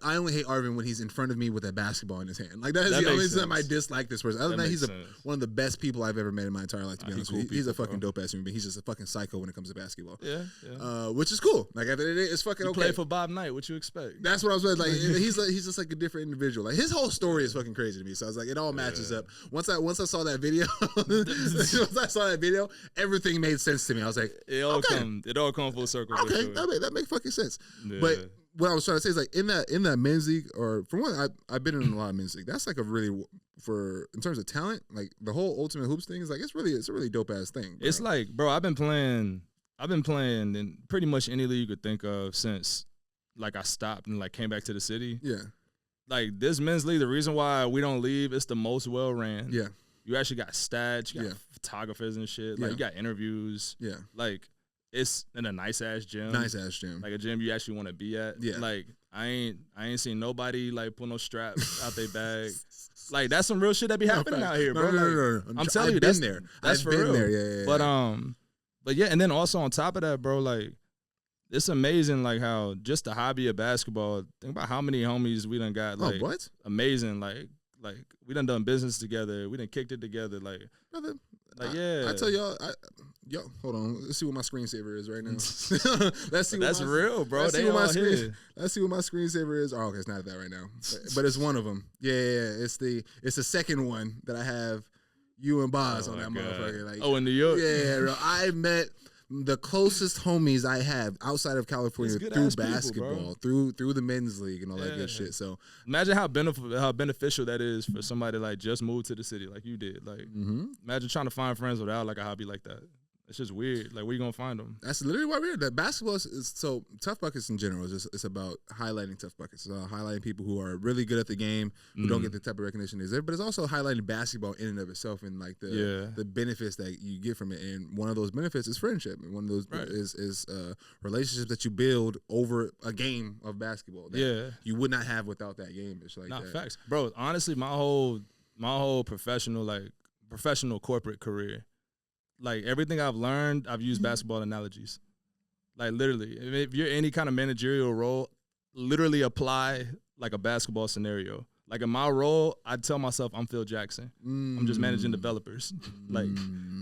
I only hate Arvin when he's in front of me with a basketball in his hand. Like that is the only time I dislike this person. Other than that, he's one of the best people I've ever met in my entire life. To be honest with you, he's a fucking dope ass human being. He's just a fucking psycho when it comes to basketball. Yeah. Which is cool. Like at the end of the day, it's fucking okay. Play for Bob Knight. What you expect? That's what I was saying. Like he's just like a different individual. Like his whole story is fucking crazy to me. So I was like, it all matches up. Once I saw that video, everything made sense to me. I was like, it all come full circle. Okay, sure. that makes fucking sense. Yeah. But what I was trying to say is like in that men's league, or for one, I've been in a lot of men's league. That's like a really in terms of talent, like the whole Ultimate Hoops thing is like it's a really dope ass thing. Bro. It's like, bro, I've been playing in pretty much any league you could think of since like I stopped and like came back to the city. Yeah. Like this men's league, the reason why we don't leave, it's the most well ran. Yeah. You actually got stats, you got photographers and shit. Like you got interviews. Yeah. Like it's in a nice ass gym. Like a gym you actually want to be at. Yeah. Like I ain't seen nobody like put no straps out their bag. Like that's some real shit that be happening out here, bro. No. I'm telling you, that's there. That's I've for been real. there. Yeah. But yeah, and then also on top of that, bro, like it's amazing, like how just the hobby of basketball. Think about how many homies we done got. Like what? Amazing, like we done business together. We done kicked it together. Like, brother, yeah. I tell y'all, hold on. Let's see what my screensaver is right now. Let's see. That's real, bro. Let's see what my screensaver is. Oh, okay, it's not that right now, but it's one of them. Yeah. It's the second one that I have. You and Boz on that motherfucker. Like, in New York. Yeah, bro. I met the closest homies I have outside of California through basketball, through the men's league and all that good shit. So imagine how beneficial that is for somebody like just moved to the city like you did. Like imagine trying to find friends without like a hobby like that. It's just weird. Like where you gonna find them? That's literally why we're that basketball is so tough buckets in general. It's about highlighting tough buckets. It's highlighting people who are really good at the game who don't get the type of recognition they deserve. But it's also highlighting basketball in and of itself and like the benefits that you get from it. And one of those benefits is friendship. And one of those is relationships that you build over a game of basketball. That you would not have without that game. It's like facts, bro. Honestly, my whole professional corporate career. Like, everything I've learned, I've used basketball analogies. Like, literally. If you're any kind of managerial role, literally apply, like, a basketball scenario. Like, in my role, I tell myself I'm Phil Jackson. I'm just managing developers. Like,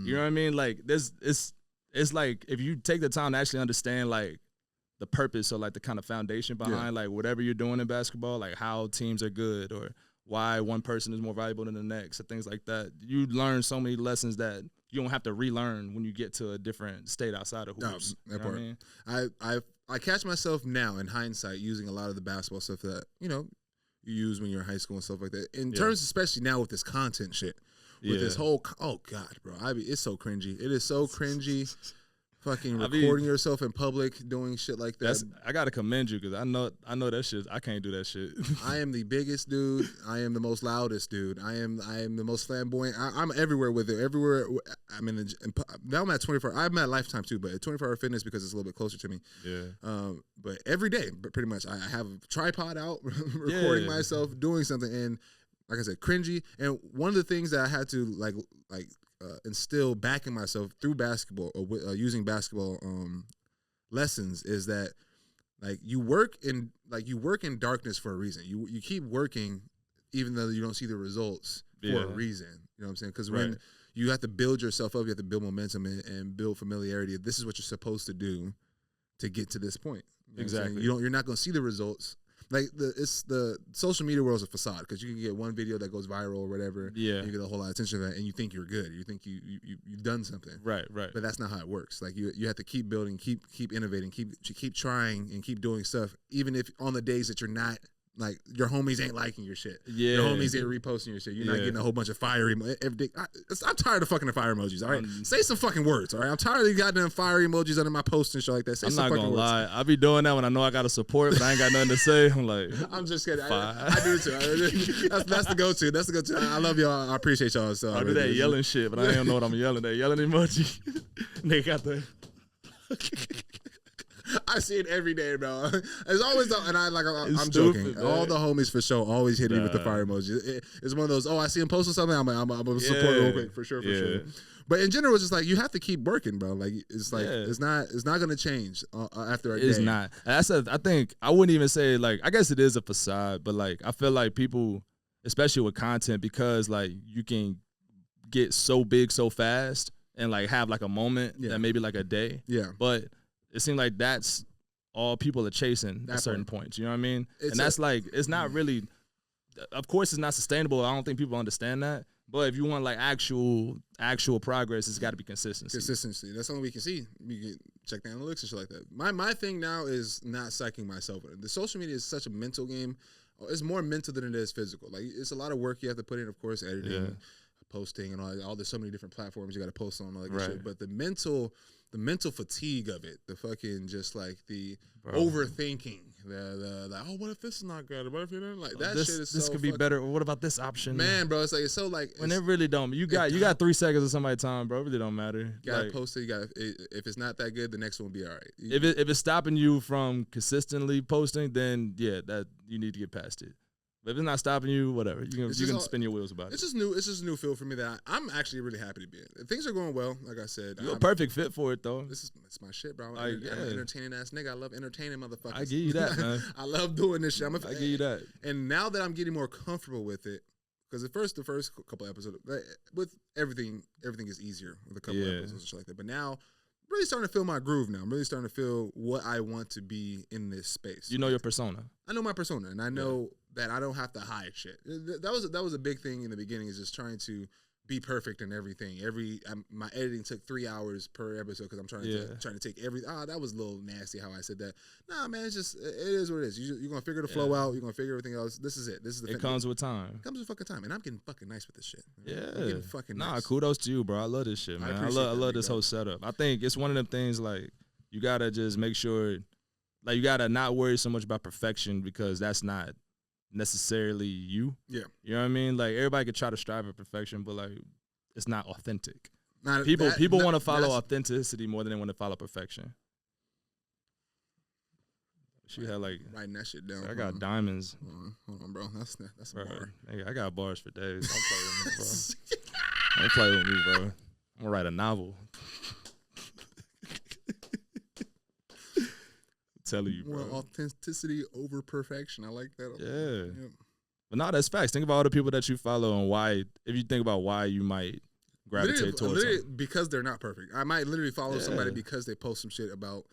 you know what I mean? Like, it's like, if you take the time to actually understand, like, the purpose or, like, the kind of foundation behind, like, whatever you're doing in basketball, like, how teams are good or why one person is more valuable than the next, and things like that. You learn so many lessons that you don't have to relearn when you get to a different state outside of hoops. No, that part. I catch myself now in hindsight using a lot of the basketball stuff that you use when you're in high school and stuff like that. In terms, especially now with this content shit, with this whole oh god, bro, it's so cringy. It is so cringy. Fucking recording yourself in public doing shit like that. I gotta commend you because I know that shit. I can't do that shit. I am the biggest dude. I am the most loudest dude. I am the most flamboyant. I'm everywhere with it. Everywhere. I'm now I'm at 24. I'm at Lifetime too, but at 24-hour fitness because it's a little bit closer to me. Yeah. But every day, pretty much, I have a tripod out, recording myself doing something, and like I said, cringy. And one of the things that I had to like instill back in myself through basketball or using basketball lessons is that like you work in darkness for a reason. You keep working even though you don't see the results for a reason. You know what I'm saying? Because when you have to build yourself up, you have to build momentum and build familiarity. This is what you're supposed to do to get to this point. You know exactly. You're not going to see the results. Like the social media world is a facade because you can get one video that goes viral or whatever. Yeah, and you get a whole lot of attention to that, and you think you're good. You think you've done something. Right. But that's not how it works. Like you have to keep building, keep innovating, keep trying, and keep doing stuff, even if on the days that you're not. Like your homies ain't liking your shit. Yeah, your homies ain't reposting your shit. You're not getting a whole bunch of fire emojis. I'm tired of fucking the fire emojis. All right, say some fucking words. All right, I'm tired of these goddamn fire emojis under my posts and shit like that. Say I'm some not fucking gonna words. lie. I be doing that when I know I got to support, but I ain't got nothing to say. I'm like, I'm just kidding. I do too. That's the go-to. That's the go-to. I love y'all. I appreciate y'all. So I do that yelling shit, but I don't know what I'm yelling. That yelling emoji. They got the. I see it every day, bro. It's always and I'm stupid, joking. Man. All the homies for sure always hit me with the fire emoji. It's one of those. Oh, I see him posting something. I'm gonna support real quick for sure. But in general, it's just like you have to keep working, bro. Like it's like it's not gonna change after a day. It's not. I think I wouldn't even say like I guess it is a facade, but like I feel like people, especially with content, because like you can get so big so fast and like have like a moment that maybe like a day. Yeah. But it seems like that's all people are chasing at certain points. You know what I mean? And that's like, it's not really, of course it's not sustainable. I don't think people understand that. But if you want like actual progress, it's got to be consistency. Consistency. That's something we can see. We can check the analytics and shit like that. My thing now is not psyching myself. The social media is such a mental game. It's more mental than it is physical. Like it's a lot of work you have to put in, of course, editing, posting, and all. There's so many different platforms you got to post on, all that good shit. But the mental fatigue of it, the fucking just like the overthinking, the oh, what if this is not good? What if you don't like that? Shit is this so could be better. What about this option, man, bro? It's like it's so like when it really don't. You got 3 seconds of somebody's time, bro. It really don't matter. You gotta post it. You got if it's not that good, the next one will be all right. If it's stopping you from consistently posting, then that you need to get past it. But if it's not stopping you, whatever. You can spin your wheels about it. It's just new. It's just a new feel for me that I'm actually really happy to be in. Things are going well, like I said. You're a perfect fit for it, though. It's my shit, bro. I'm an entertaining ass nigga. I love entertaining motherfuckers. I give you that, man. I love doing this shit. I give you that. And now that I'm getting more comfortable with it, because the first couple episodes, with everything is easier with a couple episodes and shit like that. But now, really starting to feel my groove now. I'm really starting to feel what I want to be in this space. You know your persona. I know my persona, and I know that I don't have to hide shit. That was a big thing in the beginning, is just trying to be perfect in everything. My editing took 3 hours per episode because I'm trying to take every. That was a little nasty how I said that. Nah, man, it is what it is. You're gonna figure the flow out. You're gonna figure everything else. This is it. This is the. It comes with time. It comes with fucking time, and I'm getting fucking nice with this shit. Yeah, I'm getting fucking nice. Kudos to you, bro. I love this shit, man. I love this whole setup. I think it's one of them things like you gotta just make sure, like you gotta not worry so much about perfection because that's not necessarily you. Yeah, you know what I mean. Like everybody could try to strive for perfection, but like it's not authentic. People want to follow authenticity more than they want to follow perfection. She had like writing that shit down. I got diamonds. Hold on, bro. That's a bar. Hey, I got bars for days. Don't play with me, bro. Don't play with me, bro. I'm gonna write a novel. I'm telling you, bro. Authenticity over perfection. I like that. Yeah. But no, that's facts. Think about all the people that you follow and why. If you think about why you might gravitate towards them. Because they're not perfect. I might literally follow somebody because they post some shit about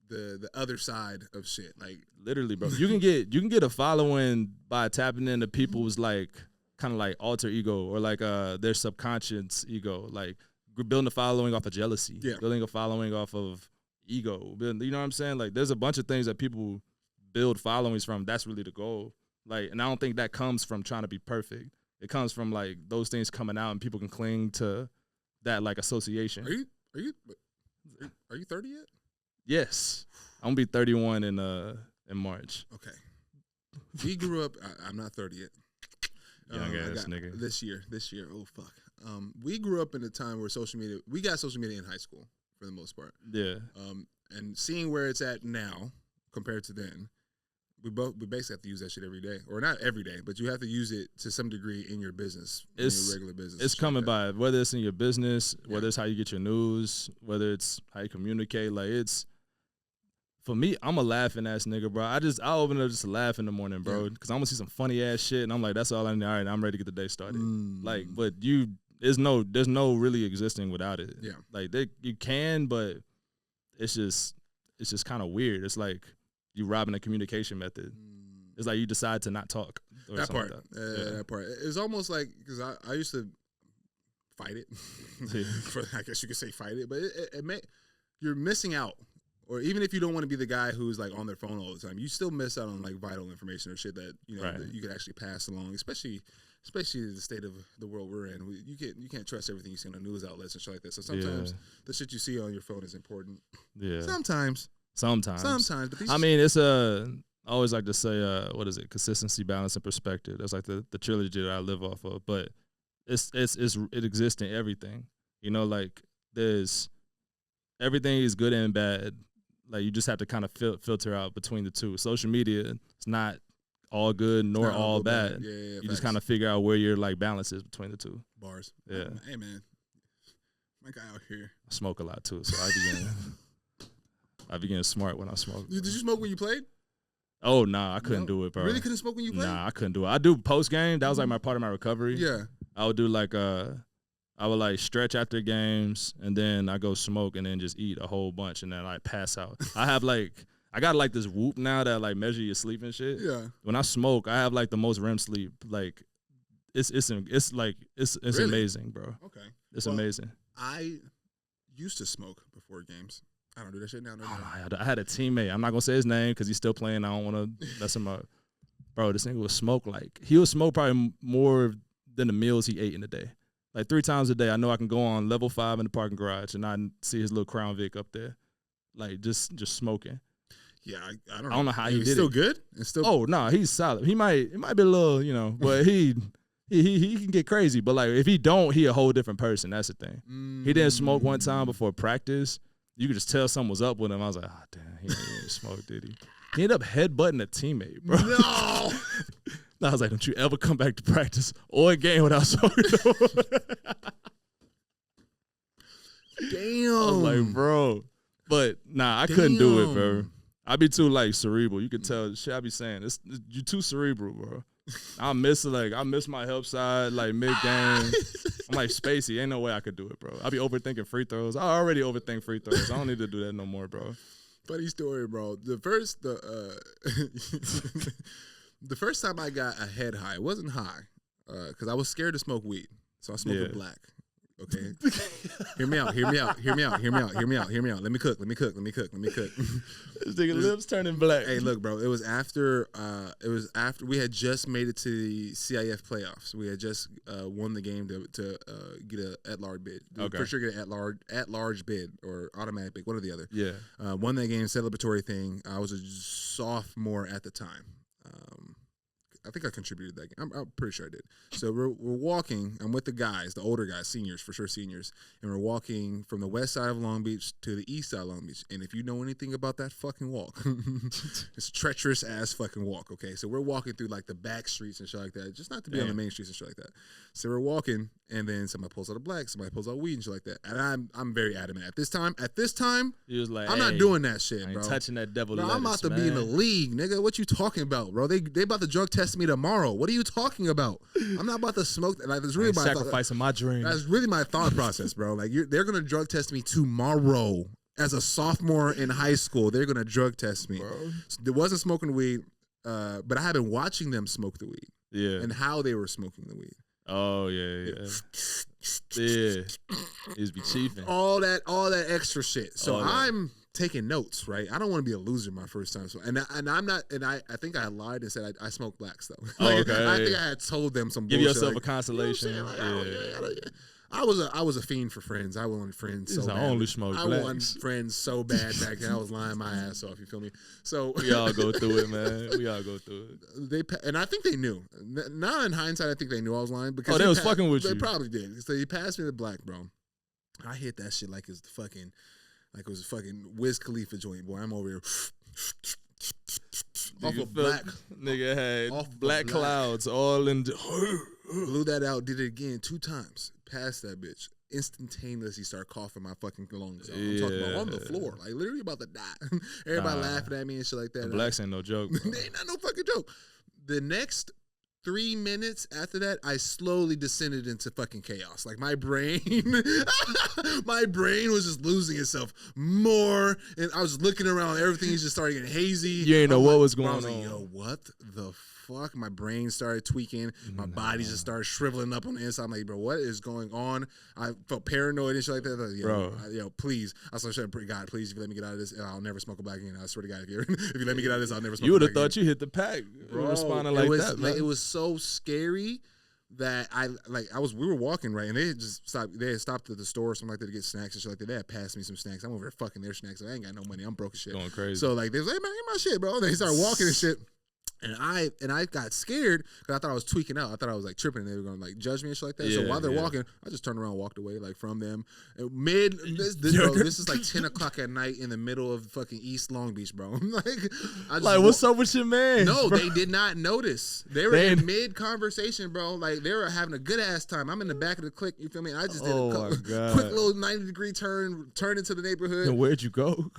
the other side of shit. Like literally, bro. You can get a following by tapping into people's like kind of like alter ego or like their subconscious ego, like building a following off of jealousy, building a following off of ego. You know what I'm saying? Like there's a bunch of things that people build followings from. That's really the goal. Like, and I don't think that comes from trying to be perfect. It comes from like those things coming out and people can cling to that like association. Are you 30 yet? Yes, I'm gonna be 31 in March. Okay. We grew up. I'm not 30 yet. Young ass nigga. This year. Oh fuck. We grew up in a time where social media. We got social media in high school for the most part. Yeah. And seeing where it's at now compared to then, we basically have to use that shit every day, or not every day, but you have to use it to some degree in your business, in your regular business. It's coming by, whether it's in your business, whether it's how you get your news, whether it's how you communicate. Like it's. For me, I'm a laughing ass nigga, bro. I open up just to laugh in the morning, bro, because I'm gonna see some funny ass shit, and I'm like, that's all I need. All right, I'm ready to get the day started. Like, but there's no really existing without it. Yeah, like you can, but it's just kind of weird. It's like you robbing a communication method. It's like you decide to not talk. That part, that part. It's almost like because I used to fight it. I guess you could say fight it, but you're missing out. Or even if you don't want to be the guy who's like on their phone all the time, you still miss out on like vital information or shit that that you could actually pass along. Especially the state of the world we're in. You can't trust everything you see on the news outlets and shit like that. So sometimes the shit you see on your phone is important. Yeah. Sometimes. But I mean, it's I always like to say, what is it? Consistency, balance, and perspective. That's like the trilogy that I live off of. But it exists in everything. You know, like there's everything is good and bad. Like you just have to kind of filter out between the two. Social media, it's not all good nor all bad. You just kind of figure out where your like balance is between the two. Bars. Yeah. Hey man, my guy out here. I smoke a lot too, so I began smart when I smoke. Did you smoke when you played? Oh nah, I couldn't do it, bro. You really couldn't smoke when you played? Nah, I couldn't do it. I do post game. That was like my part of my recovery. Yeah. I would do like I would like stretch after games and then I go smoke and then just eat a whole bunch and then like pass out. I got like this Whoop now that like measure your sleep and shit. Yeah. When I smoke, I have like the most REM sleep. Like it's Really? amazing, bro. Okay. It's amazing. I used to smoke before games. I don't do that shit now. I had a teammate. I'm not gonna say his name because he's still playing. I don't want to mess him up. Bro, this nigga would smoke he would smoke probably more than the meals he ate in a day. Like 3 times a day, I know I can go on level 5 in the parking garage and I see his little Crown Vic up there, like just smoking. Yeah, I don't know how he did it. Still good? It's still. Oh no, he's solid. It might be a little, but he can get crazy. But like if he don't, he a whole different person. That's the thing. He didn't smoke one time before practice. You could just tell something was up with him. I was like, oh damn, he didn't smoke, did he? He ended up headbutting a teammate, bro. No. I was like, don't you ever come back to practice or a game without smoking. Damn. I was like, bro. But nah, I couldn't do it, bro. I'd be too like cerebral. You could tell the shit I be saying. You're too cerebral, bro. I miss my help side like mid game. I'm like Spacey. Ain't no way I could do it, bro. I be overthinking free throws. I already overthink free throws. I don't need to do that no more, bro. Funny story, bro. The first time I got a head high, it wasn't high, because I was scared to smoke weed, so I smoked black. Okay, hear me out. Let me cook. This nigga lips turning black. Hey, look, bro. It was after we had just made it to the CIF playoffs. We had just won the game to get a at-large bid. Okay. For sure, get an at-large bid or automatic bid, one or the other. Yeah. Won that game, celebratory thing. I was a sophomore at the time. I think I contributed that game. I'm pretty sure I did. So we're walking. I'm with the guys, the older guys, seniors, for sure seniors. And we're walking from the west side of Long Beach to the east side of Long Beach. And if you know anything about that fucking walk, it's a treacherous ass fucking walk, okay? So we're walking through like the back streets and shit like that, just not to be on the main streets and shit like that. So we're walking, and then somebody pulls out a black, somebody pulls out weed and shit like that. And I'm very adamant. At this time, he was like, I'm not doing that shit, I ain't bro. touching that devil Bro, lettuce, I'm about to be in the league, nigga. What you talking about, bro? They about to drug test me tomorrow. What are you talking about? I'm not about to smoke. Like, that's really sacrificing my dream. That's really my thought process, bro. Like they're gonna drug test me tomorrow, as a sophomore in high school, they're gonna drug test me. Bro. So there wasn't smoking weed, but I had been watching them smoke the weed. Yeah. And how they were smoking the weed. Oh yeah. Yeah. He's be chiefing. All that extra shit. So All that. I'm taking notes, right? I don't want to be a loser my first time. So and I'm not. And I think I lied and said I smoke blacks though. Oh, okay. I think I had told them some Give bullshit. yourself like, a consolation. You know what I'm saying? Like, yeah. I was a fiend for friends. I wanted friends so bad. I only smoke I blacks. wanted friends so bad back then. I was lying my ass off. You feel me? So We all go through it, man. We all go through it. And I think they knew. Now in hindsight, I think they knew I was lying because they was fucking with they you. They probably did. So he passed me the black, bro. I hit that shit like it's it was a fucking Wiz Khalifa joint, boy. I'm over here. Off of black. Nigga had Off black black. clouds all in. Blew that out. Did it again 2 times. Passed that bitch. Instantaneously start coughing my fucking lungs out. I'm talking about on the floor, like literally about to die. Everybody laughing at me and shit like that. Blacks ain't no joke. Bro. They ain't not no fucking joke. The next 3 minutes after that, I slowly descended into fucking chaos. Like my brain, my brain was just losing itself more. And I was looking around, everything is just starting getting hazy. You ain't know what was going on. Yo, what the fuck? My brain started tweaking. My body just started shriveling up on the inside. I'm like, bro, what is going on? I felt paranoid and shit like that. Like, yo, please. I started praying, God, please, if you let me get out of this, I'll never smoke a black again. I swear to God, if you let me get out of this, I'll never smoke a black again. You would have thought you hit the pack. Bro, responding like that, man. It was so scary that we were walking, right, and they had stopped at the store or something like that to get snacks and shit like that. They had passed me some snacks. I'm over there fucking their snacks. I ain't got no money. I'm broke as shit. Going crazy. So like they was like, hey man, get my shit, bro. And they started walking and shit. And I got scared because I thought I was tweaking out. I thought I was like tripping and they were going to like judge me and shit like that. So while they're walking, I just turned around and walked away like from them. And this is like 10 o'clock at night in the middle of fucking East Long Beach, bro. What's up with your man? No, bro? they did not notice. They were in mid conversation, bro. Like they were having a good ass time. I'm in the back of the clique. You feel me? I just did a quick little 90-degree turn into the neighborhood. And where'd you go?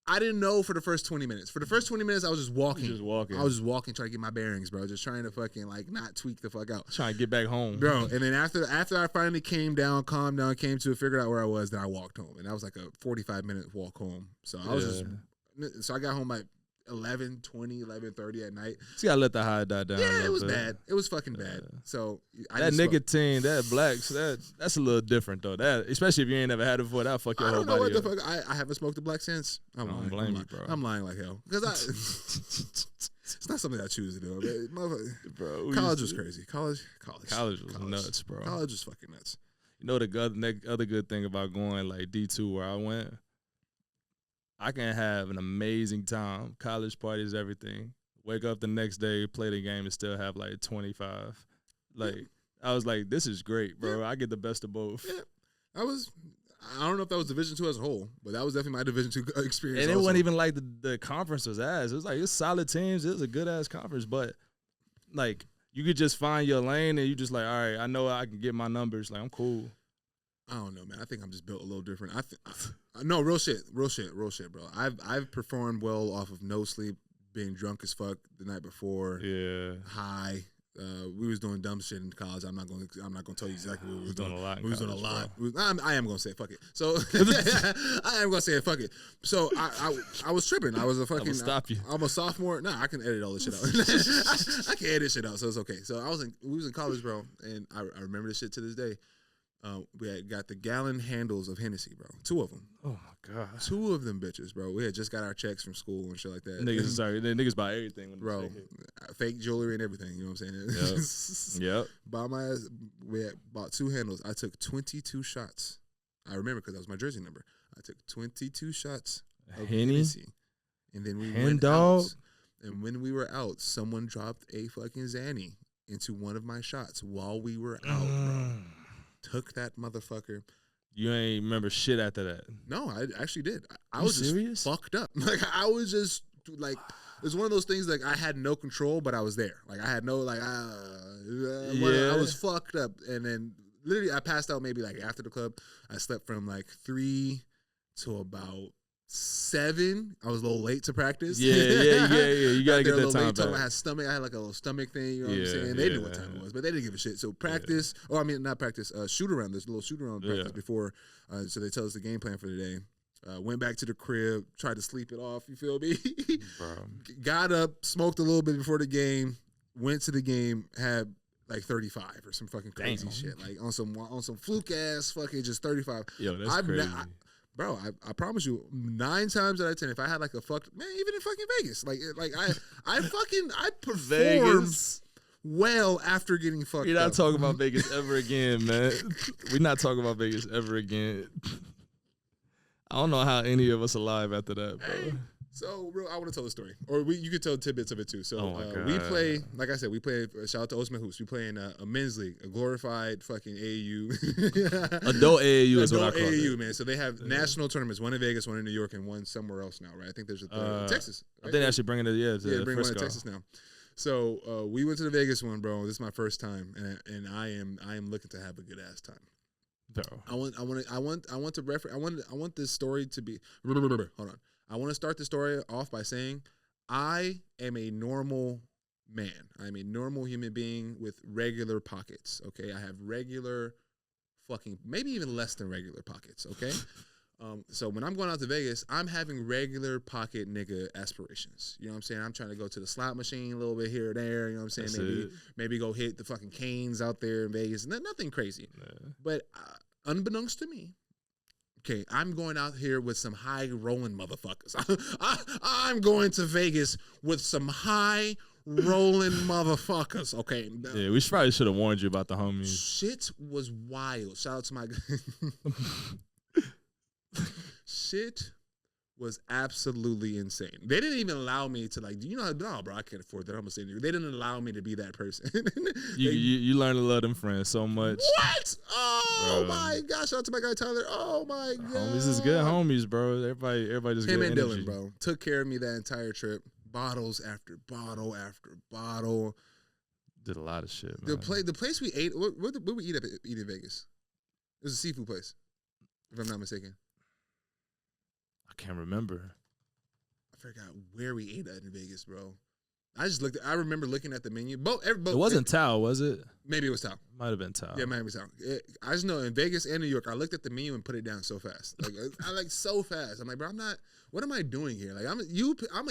I didn't know for the first 20 minutes. For the first 20 minutes, I was just walking. I was just walking, trying to get my bearings, bro. Just trying to fucking like not tweak the fuck out. Trying to get back home, bro. And then after I finally calmed down, came to it, figured out where I was, then I walked home, and that was like a 45-minute walk home. So I was I got home like 11:20, 11:30 at night. So you gotta let the high die down. Yeah, it was bad. It was fucking bad. So that nicotine, that blacks, that's a little different though. That especially if you ain't never had it before, that'll fuck your whole body. I don't know what the fuck. I haven't smoked a black since. I don't blame you, bro. I'm lying like hell because it's not something I choose to do. Bro, college was crazy. College was nuts, bro. College was fucking nuts. You know the other good thing about going like D2 where I went. I can have an amazing time. College parties, everything. Wake up the next day, play the game, and still have like 25. Like I was like, this is great, bro. I get the best of both. Yeah, I don't know if that was Division II as a whole, but that was definitely my Division II experience. And it wasn't even like the conference was ass. It was like it's solid teams. It was a good ass conference, but like you could just find your lane and you just like, all right, I know I can get my numbers. Like I'm cool. I don't know, man. I think I'm just built a little different. No, real shit, bro. I've performed well off of no sleep, being drunk as fuck the night before. Yeah, high. We was doing dumb shit in college. I'm not going to tell you exactly what we was doing. A lot. We was doing a lot. I am going to say it. Fuck it. So I am going to say it. Fuck it. So I was tripping. I was a fucking. Stop you. I'm a sophomore. Nah, I can edit all this shit out. I can edit shit out, so it's okay. So we was in college, bro, and I remember this shit to this day. We had got the gallon handles of Hennessy, bro. 2 of them. Oh my god. 2 of them bitches, bro. We had just got our checks from school and shit like that. Niggas buy everything, bro. Fake jewelry and everything. You know what I'm saying? Yep. Buy my ass. We had bought 2 handles. I took 22 shots. I remember because that was my jersey number. I took 22 shots of Hennessy, and then we went out. And when we were out, someone dropped a fucking Xanny into one of my shots while we were out, bro. Took that motherfucker. You ain't remember shit after that? No, I actually did. I was serious? Just fucked up. Like I was just like, it's one of those things like I had no control, but I was there. Like I had no like, I was fucked up. And then literally I passed out maybe like after the club. I slept from like 3 to about 7. I was a little late to practice. Yeah. You gotta get that time back. I had like a little stomach thing. You know what I'm saying? They knew what time it was, but they didn't give a shit. So practice, not practice. Shoot around. There's a little shoot around practice before. So they tell us the game plan for the day. Went back to the crib, tried to sleep it off. You feel me? Bro. Got up, smoked a little bit before the game. Went to the game, had like 35 or some fucking crazy shit, like on some fluke ass fucking just 35. Yo, that's crazy. Bro, I promise you, 9 times out of 10, if I had like a even in fucking Vegas, I performed well after getting fucked. We're not talking about Vegas ever again, man. We're not talking about Vegas ever again. I don't know how any of us alive after that, bro. Hey, so, bro, I want to tell the story, or you could tell tidbits of it too. So, we play, like I said, shout out to Osman Hoops. We play in a men's league, a glorified fucking AAU. Adult AAU is what I call AAU, it. Man. So they have national tournaments, one in Vegas, one in New York, and one somewhere else now, right? I think there's Texas. Right? I think they're actually bringing it, to bring Frisco. one to Texas now. So we went to the Vegas one, bro. This is my first time, and I am looking to have a good ass time. Bro. I want this story to be. Hold on. I want to start the story off by saying I am a normal man. I'm a normal human being with regular pockets. Okay, I have regular, fucking maybe even less than regular pockets. Okay. So when I'm going out to Vegas, I'm having regular pocket nigga aspirations. You know what I'm saying? I'm trying to go to the slot machine a little bit here or there. You know what I'm saying? Maybe go hit the fucking canes out there in Vegas. Nothing crazy. Yeah. But unbeknownst to me, okay, I'm going out here with some high rolling motherfuckers. I'm going to Vegas with some high rolling motherfuckers. Okay. Yeah, we probably should have warned you about the homies. Shit was wild. Shout out to my shit was absolutely insane. They didn't even allow me to no, bro, I can't afford that. I'm gonna say they didn't allow me to be that person. you learn to love them friends so much. What? Oh bro. My gosh! Shout out to my guy Tyler. Oh my god, homies is good homies, bro. Everybody just him good and energy. Dylan, bro, took care of me that entire trip. Bottles after bottle after bottle. Did a lot of shit, man. The place we ate. What did we eat in Vegas? It was a seafood place, if I'm not mistaken. I can't remember. I forgot where we ate at in Vegas, bro. I remember looking at the menu. It wasn't Tao, was it? Maybe it was Tao. Might have been Tao. Yeah, maybe it was Tao. I just know in Vegas and New York, I looked at the menu and put it down so fast. So fast. I'm like, bro, what am I doing here? Like, I'm gonna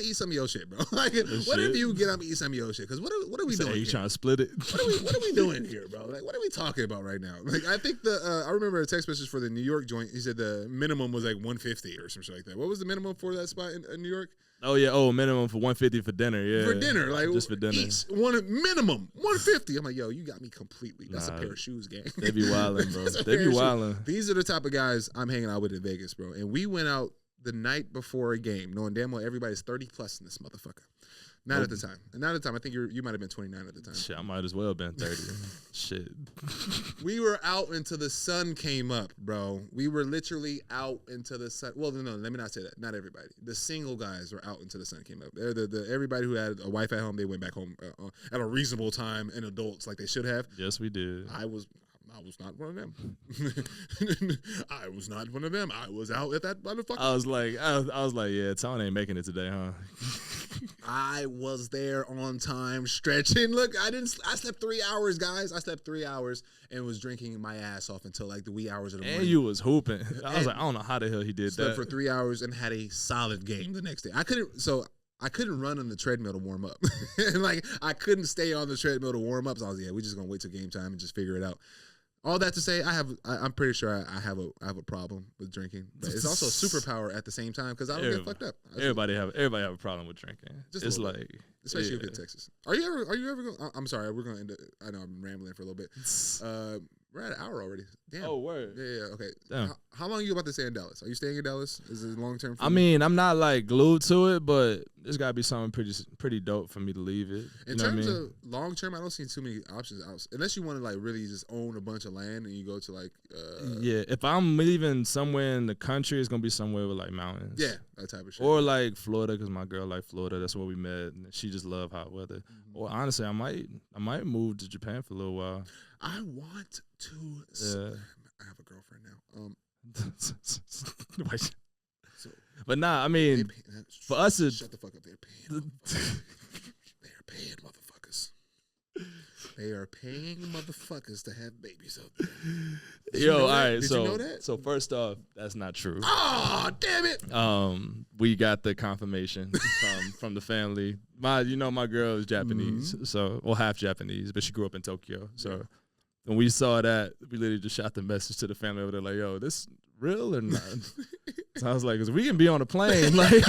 eat some of your shit, bro. Like, whatever you get, I'm gonna eat some of your shit. Because what are we doing? You here? Trying to split it? What are we doing here, bro? Like, what are we talking about right now? Like, I think I remember a text message for the New York joint. He said the minimum was like $150 or something like that. What was the minimum for that spot in New York? Oh yeah, minimum for $150 for dinner, yeah. For dinner, like just for dinner. Minimum $150. I'm like, yo, you got me completely. That's a pair of shoes, gang. They be wildin', bro. They be wildin'. These are the type of guys I'm hanging out with in Vegas, bro. And we went out the night before a game, knowing damn well everybody's 30 plus in this motherfucker. Not at the time. I think you might have been 29 at the time. Shit, I might as well have been 30. Shit. We were out until the sun came up, bro. We were literally out until the sun. Well, no, let me not say that. Not everybody. The single guys were out until the sun came up. Everybody who had a wife at home, they went back home at a reasonable time, and adults like they should have. Yes, we did. I was not one of them. I was not one of them. I was out at that motherfucker. I was like, yeah, Tone ain't making it today, huh? I was there on time, stretching. Look, I slept 3 hours, guys. I slept 3 hours and was drinking my ass off until like the wee hours of the morning. And you was hooping. I was like, I don't know how the hell he did slept that. For 3 hours and had a solid game the next day. I couldn't run on the treadmill to warm up. Like, I couldn't stay on the treadmill to warm up. So I was we're just gonna wait till game time and just figure it out. All that to say, I'm pretty sure I have a problem with drinking, but it's also a superpower at the same time because I don't get fucked up. Everybody have a problem with drinking. It's like, especially in Texas. Are you ever going? I'm sorry, we're gonna end it. I know I'm rambling for a little bit. We're at an hour already. Damn. Oh, word. Yeah. Okay. Damn. How long are you about to stay in Dallas? Are you staying in Dallas? Is it long term? I mean, I'm not like glued to it, but there's got to be something pretty dope for me to leave it. In terms of long term, I don't see too many options out unless you want to like really just own a bunch of land and you go to like. Yeah, if I'm leaving somewhere in the country, it's gonna be somewhere with like mountains. Yeah, that type of shit. Or like Florida, because my girl like Florida. That's where we met. And she just love hot weather. Mm-hmm. Or honestly, I might move to Japan for a little while. I want to. Yeah. I have a girlfriend now. But nah, I mean, for us, shut the fuck up. They're paying. They're paying, motherfuckers. They are paying motherfuckers to have babies out there. All right. Did so, you know that? So first off, that's not true. Oh, damn it! We got the confirmation from the family. My girl is Japanese, so half Japanese, but she grew up in Tokyo. So when we saw that, we literally just shot the message to the family over there, like, "Yo, this real or not?" So I was like, "Cause we can be on a plane, like."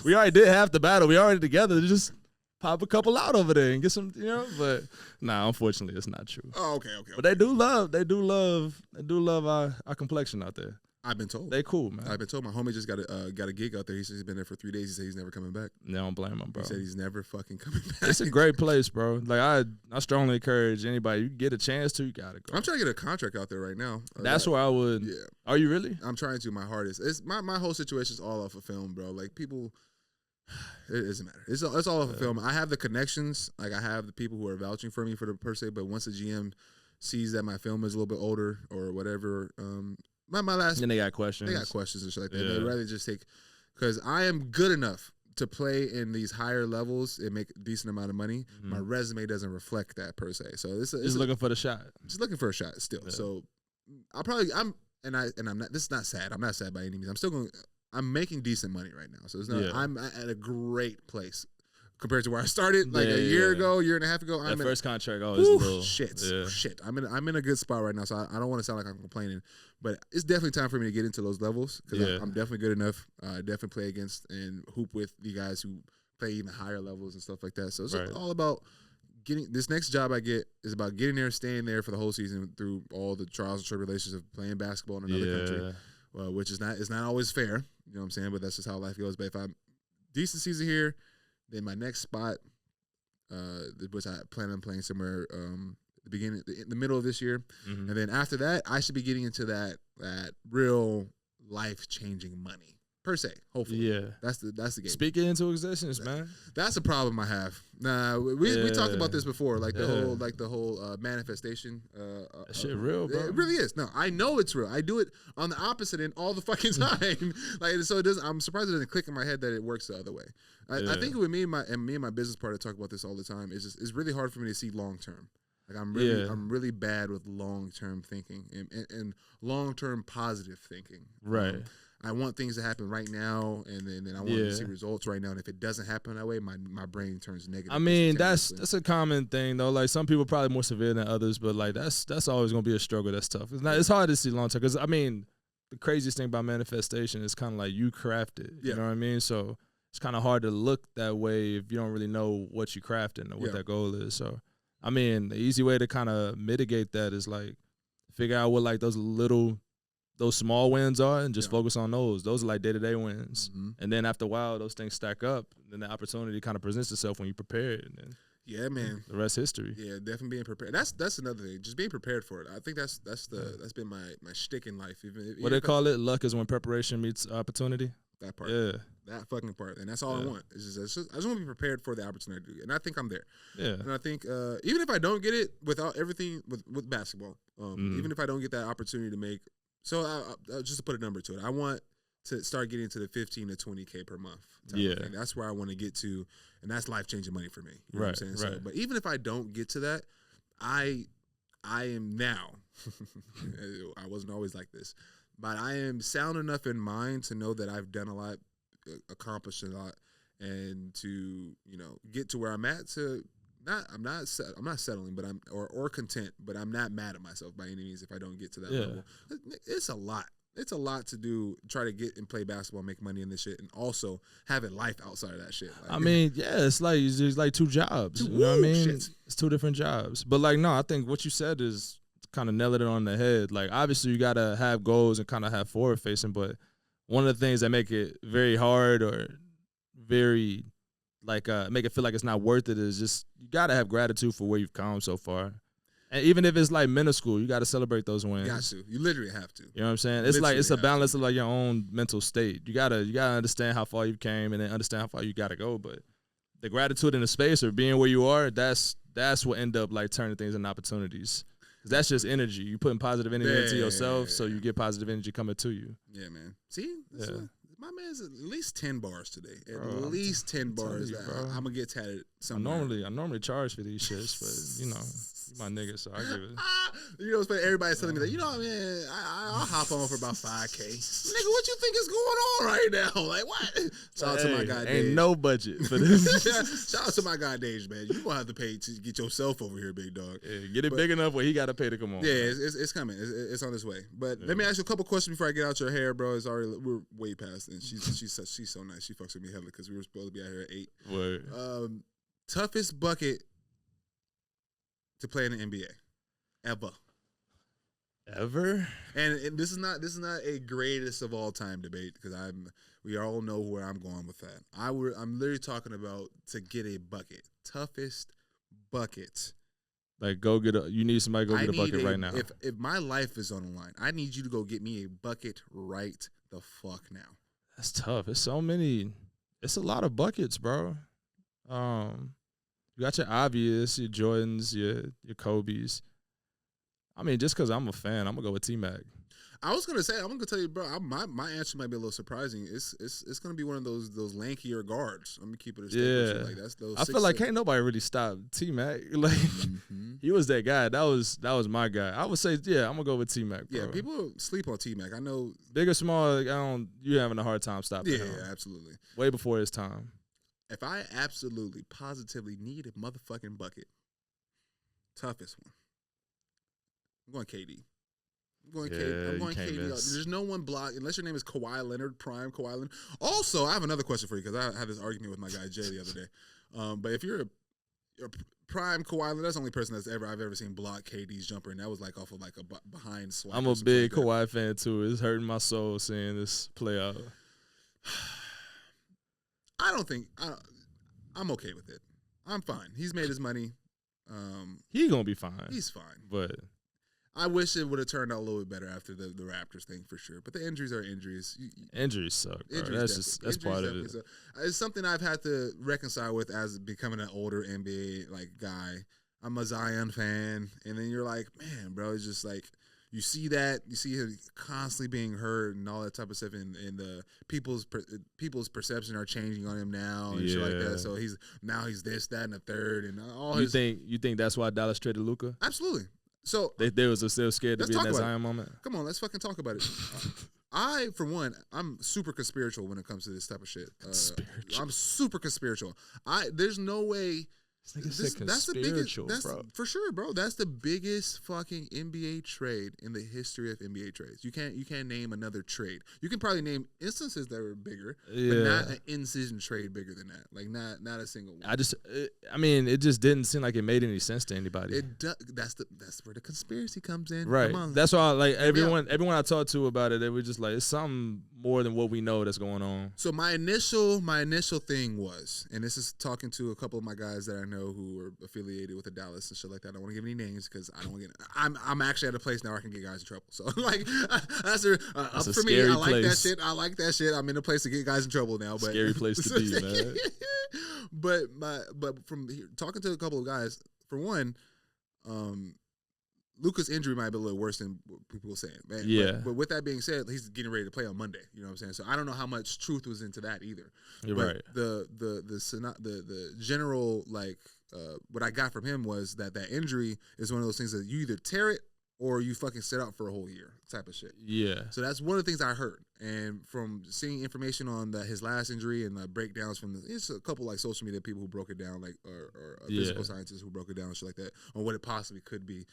We already did half the battle. We already together. Just pop a couple out over there and get some, But nah, unfortunately, it's not true. Oh, okay. But they do love our complexion out there. I've been told. They cool, man. I've been told. My homie just got a gig out there. He said he's been there for 3 days. He said he's never coming back. They don't blame him, bro. He said he's never fucking coming back. It's a great place, bro. Like I strongly encourage anybody. You get a chance to, you gotta go. I'm trying to get a contract out there right now. That's where I would. Yeah. Are you really? I'm trying to. My hardest. It's my whole situation's all off of film, bro. Like people. It doesn't matter. It's all off of film. I have the connections. Like I have the people who are vouching for me for the per se. But once the GM sees that my film is a little bit older or whatever, my last. And they got questions. They got questions and shit like that. Yeah. They'd rather just take, because I am good enough to play in these higher levels and make a decent amount of money. Mm-hmm. My resume doesn't reflect that per se. So it's just looking for the shot. Just looking for a shot still. Yeah. So I'm not. This is not sad. I'm not sad by any means. I'm still going. I'm making decent money right now, so it's not. Yeah. I'm at a great place compared to where I started, like a year and a half ago. That first contract always a little shit. I'm in a good spot right now, so I don't want to sound like I'm complaining, but it's definitely time for me to get into those levels because I'm definitely good enough. Definitely play against and hoop with the guys who play even higher levels and stuff like that. So it's all about getting this next job I get is about getting there, staying there for the whole season through all the trials and tribulations of playing basketball in another country. Which is not always fair, you know what I'm saying? But that's just how life goes. But if I'm decent season here, then my next spot, which I plan on playing somewhere in the middle of this year, and then after that, I should be getting into that real life changing money per se. Hopefully, that's the game. Speak it into existence, man. That's a problem I have. Nah, we talked about this before, like the whole manifestation. That shit real, bro. It really is. No, I know it's real. I do it on the opposite end all the fucking time. So it doesn't. I'm surprised it doesn't click in my head that it works the other way. I think with me and my business partner talk about this all the time. It's really hard for me to see long term. Like I'm really bad with long term thinking and long term positive thinking. Right. I want things to happen right now, and then I want to see results right now. And if it doesn't happen that way, my brain turns negative. I mean, that's a common thing though. Like some people probably more severe than others, but like that's always gonna be a struggle. That's tough. It's hard to see long term because I mean, the craziest thing about manifestation is kind of like you craft it. You know what I mean? So it's kind of hard to look that way if you don't really know what you crafting or what that goal is. So I mean, the easy way to kind of mitigate that is like figure out what like those small wins are and just focus on those. Those are like day-to-day wins. Mm-hmm. And then after a while, those things stack up. Then the opportunity kind of presents itself when you prepare it. And then man. The rest history. Yeah, definitely being prepared. That's another thing. Just being prepared for it. I think that's been my shtick in life. What they call it? Luck is when preparation meets opportunity. That part. Yeah. That fucking part. And that's all I want. I just want to be prepared for the opportunity. And I think I'm there. Yeah. And I think even if I don't get it without everything with basketball, even if I don't get that opportunity to make. So just to put a number to it, I want to start getting to the 15 to 20K per month. That's where I want to get to, and that's life-changing money for me. You know what I'm saying? So, but even if I don't get to that, I am now. I wasn't always like this, but I am sound enough in mind to know that I've done a lot, accomplished a lot, and to get to where I'm at. I'm not settling, but or content, but I'm not mad at myself by any means if I don't get to that level. It's a lot. It's a lot to do. Try to get and play basketball, make money in this shit, and also have a life outside of that shit. Like, I mean, it's like two jobs. You know what I mean? Shit. It's two different jobs. But like, no, I think what you said is kind of nailed it on the head. Like, obviously, you gotta have goals and kind of have forward facing. But one of the things that make it very hard or very make it feel like it's not worth it is just you gotta have gratitude for where you've come so far, and even if it's like minuscule, you gotta celebrate those wins. You got to. You literally have to. You know what I'm saying? It's like it's a balance of like your own mental state. You gotta understand how far you came and then understand how far you gotta go. But the gratitude in the space or being where you are, that's what end up like turning things into opportunities. Cause that's just energy. You putting positive energy into yourself, so you get positive energy coming to you. Yeah, man. See, My man's at least 10 bars today. At Bro, least 10 bars. you, bro. I'm gonna get tatted I somewhere. normally charge for these shits, but you know, you my nigga, so I give it. You know, everybody's telling me that. You know, man, I'll hop on for about $5K. Nigga, what you think is going on right now? Like what? Shout out to my guy. Dave. Ain't no budget for this. Shout out to my guy Dave, man. You gonna have to pay to get yourself over here, big dog. Yeah, get it big enough where he got to pay to come on. Yeah, it's coming. It's on its way. But let me ask you a couple questions before I get out your hair, bro. We're way past, and she's so nice. She fucks with me heavily because we were supposed to be out here at 8. Word. Toughest bucket to play in the NBA ever. And this is not a greatest of all time debate because we all know where I'm going with that. I'm literally talking about to get a bucket. Toughest bucket. Like you need somebody to go get a bucket right now. If my life is on the line, I need you to go get me a bucket right the fuck now. That's tough. It's so many. It's a lot of buckets, bro. You got your obvious, your Jordans, your Kobe's. I mean, just because I'm a fan, I'm gonna go with T-Mac. I was gonna say, I'm gonna tell you, bro. My answer might be a little surprising. It's gonna be one of those lankier guards. Let me keep it a step with you. Like that's those. I feel like can't nobody really stop T-Mac. Like he was that guy. That was my guy. I would say, yeah, I'm gonna go with T-Mac. Bro. Yeah, people sleep on T-Mac. I know. Big or small, you having a hard time stopping him. Yeah, absolutely. Way before his time. If I absolutely, positively need a motherfucking bucket, toughest one. I'm going KD. I'm going KD. There's no one block unless your name is Kawhi Leonard, prime Kawhi Leonard. Also, I have another question for you because I had this argument with my guy Jay the other day. But if you're a prime Kawhi Leonard, that's the only person I've ever seen block KD's jumper, and that was like off of like a behind swipe. I'm a big Kawhi fan too. It's hurting my soul seeing this play out. I don't think I'm okay with it. I'm fine. He's made his money. He's gonna be fine. He's fine. But I wish it would have turned out a little bit better after the Raptors thing for sure. But the injuries are injuries. Injuries suck, bro. That's part of it. It's something I've had to reconcile with as becoming an older NBA guy. I'm a Zion fan, and then you're like, man, bro, it's just like you see him constantly being hurt and all that type of stuff, and the people's perception are changing on him now and shit like that. So he's this, that, and the third, and all. You think that's why Dallas traded Luka? Absolutely. So they was still scared to be in that Zion moment. Come on, let's fucking talk about it. I, for one, I'm super conspiratorial when it comes to this type of shit. I'm super conspiratorial. There's no way. That's the biggest, bro. For sure, bro. That's the biggest fucking NBA trade in the history of NBA trades. You can't name another trade. You can probably name instances that were bigger, but not an in-season trade bigger than that. Like not a single one. It just didn't seem like it made any sense to anybody. That's where the conspiracy comes in. Right. That's why everyone I talked to about it, they were just like, it's something more than what we know that's going on. So my initial thing was, and this is talking to a couple of my guys that I know who are affiliated with the Dallas and shit like that. I don't want to give any names because I don't want to get. I'm actually at a place now where I can get guys in trouble. So like that's up for me. I like that shit. I like that shit. I'm in a place to get guys in trouble now. But scary place to be, man. but from here, talking to a couple of guys, for one, Luka's injury might be a little worse than what people were saying, man. Yeah. But with that being said, he's getting ready to play on Monday. You know what I'm saying? So I don't know how much truth was into that either. You're but right. The general what I got from him was that injury is one of those things that you either tear it or you fucking sit out for a whole year type of shit. Yeah. So that's one of the things I heard. And from seeing information on his last injury and the breakdowns from it's a couple like social media people who broke it down, like or physical scientists who broke it down and shit like that on what it possibly could be.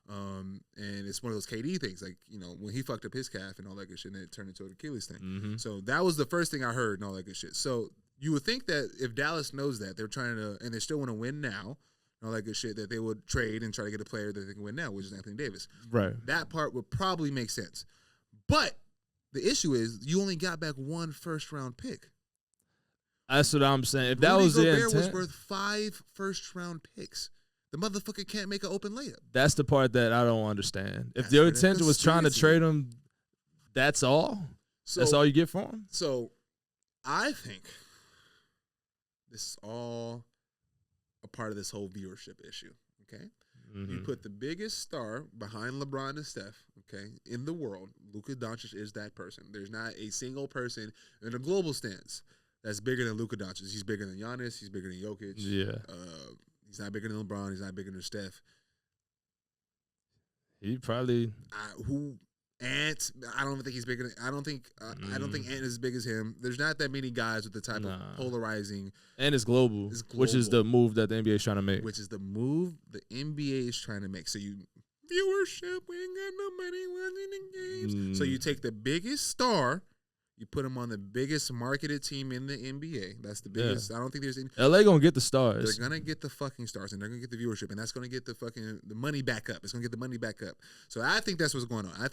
And it's one of those KD things, like, you know, when he fucked up his calf and all that good shit, and it turned into an Achilles thing. Mm-hmm. So that was the first thing I heard and all that good shit. So you would think that if Dallas knows that, they're trying to, and they still want to win now, and all that good shit, that they would trade and try to get a player that they can win now, which is Anthony Davis. Right. That part would probably make sense. But the issue is you only got back one first-round pick. That's what I'm saying. If Rudy that was the Gobert intent, was worth 5 first-round picks. The motherfucker can't make an open layup. That's the part that I don't understand. If your intention was trying to trade him, that's all? That's all you get for him? So I think this is all a part of this whole viewership issue, okay? You put the biggest star behind LeBron and Steph, okay, in the world. Luka Doncic is that person. There's not a single person in a global stance that's bigger than Luka Doncic. He's bigger than Giannis. He's bigger than Jokic. Yeah. He's not bigger than LeBron. He's not bigger than Steph. He probably Ant. I don't think he's bigger than. I don't think Ant is as big as him. There's not that many guys with the type of polarizing. And it's global, which is the move that the NBA is trying to make. Which is the move the NBA is trying to make. So you viewership, we ain't got no money winning the games. So you take the biggest star, you put him on the biggest marketed team in the NBA. That's the biggest. I don't think there's any. LA gonna get the stars. They're gonna get the fucking stars, and they're gonna get the viewership, and that's gonna get the money back up. It's gonna get the money back up. So I think that's what's going on. I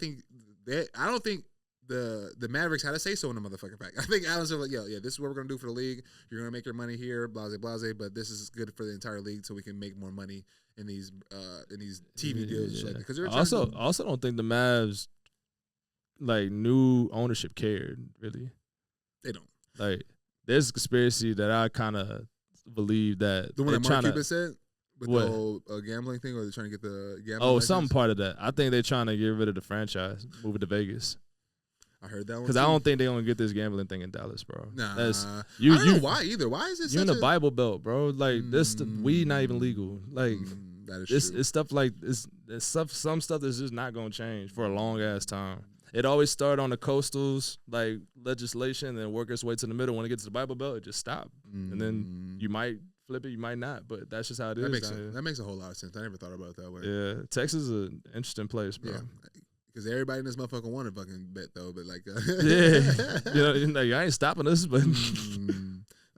don't think the Mavericks had a say so in the motherfucking fact. I think Adams was like, yeah, this is what we're gonna do for the league. You're gonna make your money here, blase blase, but this is good for the entire league, so we can make more money in these TV deals. Yeah. Because they're also don't think the Mavs new ownership cared really. They don't. Like there's a conspiracy that I kind of believe that the one that Mark Cuban said. With the whole gambling thing, or they're trying to get the gambling license? Some part of that. I think they're trying to get rid of the franchise, move it to Vegas. I heard that one. Because I don't think they're going to get this gambling thing in Dallas, bro. Nah. I don't know why either. Why is it you're in the Bible Belt, bro. Like, weed not even legal. Like, that is true. It's stuff like, it's some stuff that's just not going to change for a long-ass time. It always started on the coastals, like, legislation, and then work its way to the middle. When it gets to the Bible Belt, it just stopped. And then you might flip it, you might not, but that's just how it is. That makes a whole lot of sense. I never thut about it that way. Yeah, Texas is an interesting place, bro. Yeah, because everybody in this motherfucker want to fucking bet though, but like, I ain't stopping us. But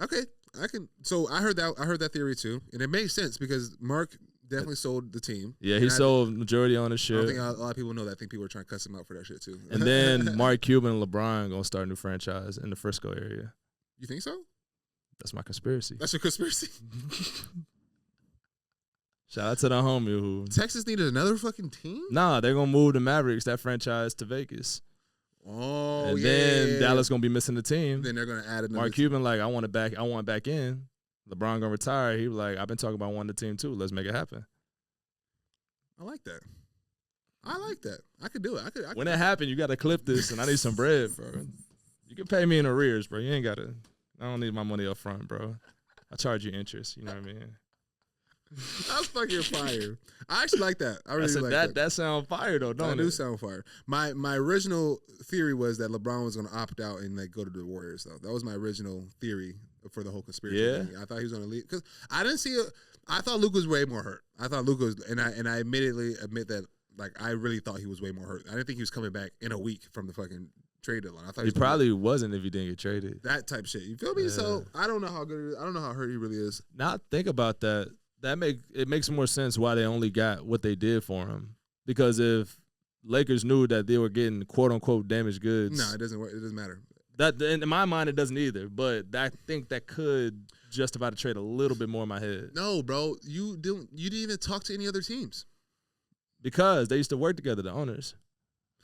okay, I can. So I heard that theory too, and it makes sense because Mark definitely sold the team. Yeah, he sold majority ownership. I don't think a lot of people know that. I think people are trying to cuss him out for that shit too. And then Mark Cuban and LeBron gonna start a new franchise in the Frisco area. You think so? That's my conspiracy. That's your conspiracy? Shout out to the homie who... Texas needed another fucking team? Nah, they're going to move the Mavericks, that franchise, to Vegas. Oh, and then Dallas going to be missing the team. Then they're going to add another Mark Cuban, like, I want back in. LeBron going to retire. He was like, I've been talking about wanting the team too. Let's make it happen. I like that. I could do it. When it happened, you got to clip this, and I need some bread, bro. You can pay me in arrears, bro. You ain't got to... I don't need my money up front, bro. I charge you interest. You know what I mean? That's fucking fire. I actually like that. I really like that. That sound fire though, don't it? That do sound fire. My original theory was that LeBron was going to opt out and go to the Warriors. Though that was my original theory for the whole conspiracy. Yeah, thing. I thought he was going to leave because I didn't see it. I thought Luka was way more hurt. I thought Luka was, and I immediately admit that. Like I really thought he was way more hurt. I didn't think he was coming back in a week from the fucking trade deadline. I thought he probably wasn't if he didn't get traded. That type shit. You feel me? Yeah. So I don't know how good. I don't know how hurt he really is. Now think about that. It makes more sense why they only got what they did for him. Because if Lakers knew that they were getting quote unquote damaged goods, no, it doesn't work. It doesn't matter. That in my mind it doesn't either. But I think that could justify the trade a little bit more in my head. No, bro, you didn't even talk to any other teams. Because they used to work together, the owners.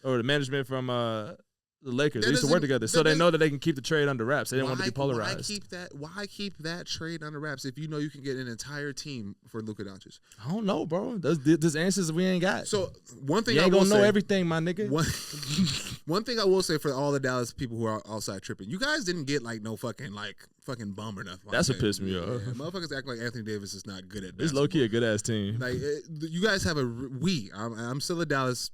Or the management from the Lakers. They used to work together. So they know that they can keep the trade under wraps. They didn't want to be polarized. Why keep that trade under wraps if you know you can get an entire team for Luka Doncic? I don't know, bro. There's answers we ain't got. So one thing you ain't gonna know everything, my nigga. One thing I will say for all the Dallas people who are outside tripping, you guys didn't get no fucking bum or nothing. That's what pissed me off. Yeah, motherfuckers act like Anthony Davis is not good at basketball. It's low key a good ass team. Like you guys have I'm still a Dallas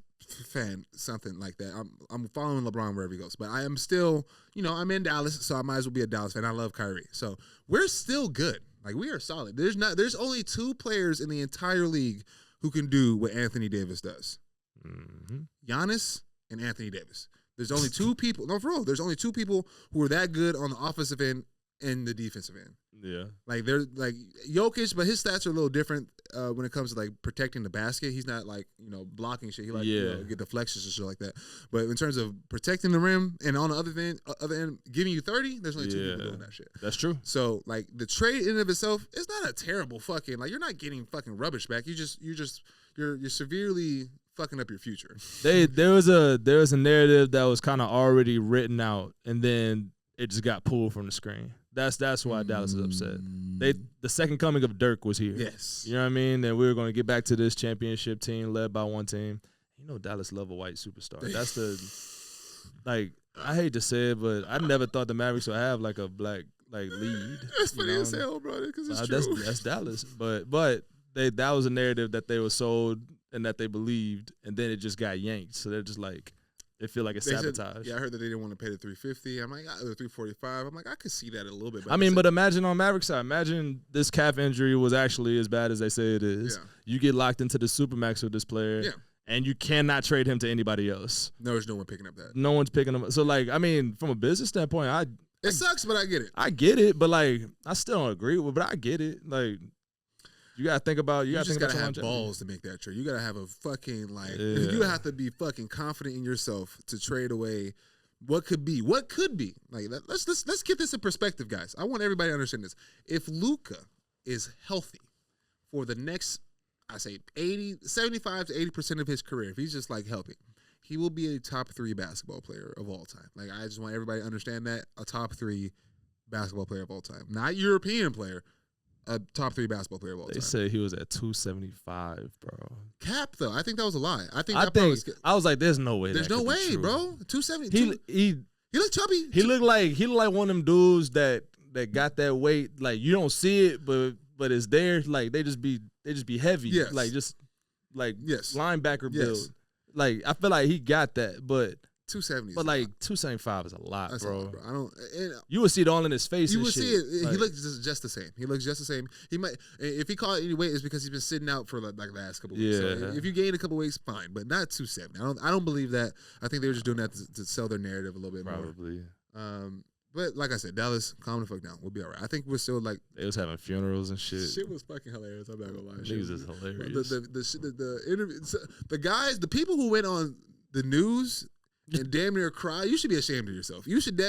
fan, something like that. I'm following LeBron wherever he goes, but I am still, I'm in Dallas, so I might as well be a Dallas fan. I love Kyrie, so we're still good. Like we are solid. There's only 2 players in the entire league who can do what Anthony Davis does. Mm-hmm. Giannis and Anthony Davis. There's only 2 people. No, for real. There's only 2 people who are that good on the offensive end and the defensive end. Yeah. Like they're like Jokic, but his stats are a little different when it comes to protecting the basket. He's not blocking shit. He get deflections and shit like that. But in terms of protecting the rim and on the other end giving you 30, there's only 2 people doing that shit. That's true. So the trade in and of itself is not a terrible fucking you're not getting fucking rubbish back. You're severely fucking up your future. There was a narrative that was kind of already written out and then it just got pulled from the screen. That's why Dallas is upset. The second coming of Dirk was here. Yes. You know what I mean? And we were going to get back to this championship team led by one team. You know Dallas love a white superstar. That's the like I hate to say it, but I never thought the Mavericks would have like a black lead. That's funny as hell, bro, because it's true. true. That's Dallas. But that was a narrative that they were sold and that they believed, and then it just got yanked. So they're just like they feel like it's sabotage. Yeah, I heard that they didn't want to pay the $350. I'm like, the $345. I'm like, I could see that a little bit. I mean, but imagine on Mavericks side. Imagine this calf injury was actually as bad as they say it is. Yeah. You get locked into the supermax with this player. Yeah. And you cannot trade him to anybody else. No, there's no one picking up that. No one's picking him up. So, like, I mean, from a business standpoint, it sucks, but I get it. I get it, but, like, I still don't agree with it, but I get it. Like, you got to think about you just got to have balls to make that trade. You got to have a fucking, like, you have to be fucking confident in yourself to trade away what could be. What could be. Like, let's get this in perspective, guys. I want everybody to understand this. If Luka is healthy for the next, I say 75 to 80% of his career, if he's just like healthy, he will be a top 3 basketball player of all time. Like, I just want everybody to understand that, a top 3 basketball player of all time. Not European player, a top 3 basketball player of all time. They said he was at 275, bro. Cap, though. I think that was a lie. I was like, there's no way. There's no way, bro. 270. He looked chubby. He looked like one of them dudes that got that weight. Like, you don't see it, but it's there. Like, they just be heavy. Yes. Like, just like linebacker build. Like, I feel like he got that, but 270. But like 275 is a lot, That's bro. A lot, bro. I don't. You would see it all in his face. You would see it. Like, he looks just the same. He looks just the same. He might, if he caught any weight, it's because he's been sitting out for like the last couple weeks. Yeah. So if you gain a couple weeks, fine, but not 270. I don't believe that. I think they were just doing that to sell their narrative a little bit Probably. more. But like I said, Dallas, calm the fuck down. We'll be all right. I think we're still like they was having funerals and shit. Shit was fucking hilarious. I'm not gonna lie. Niggas is hilarious. The interview, the guys, the people who went on the news and damn near cry, you should be ashamed of yourself. You should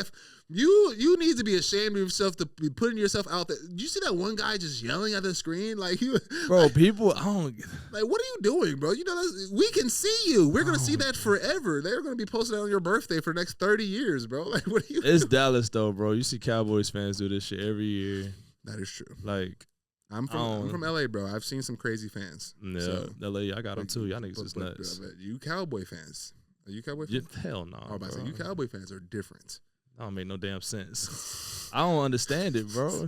you need to be ashamed of yourself to be putting yourself out there. Did you see that one guy just yelling at the screen? Like, people, I don't. Like, what are you doing, bro? You know, we can see you. We're gonna see that forever. They're gonna be posting it on your birthday for the next 30 years, bro. Like, what are you? It's doing? Dallas though, bro. You see Cowboys fans do this shit every year. That is true. Like, I'm from LA, bro. I've seen some crazy fans. Yeah, so, LA, I got them too. Y'all niggas is nuts. You Cowboy fans. Are you Cowboy fans? Hell no. I was about to say, you Cowboy fans are different. That don't make no damn sense. I don't understand it, bro.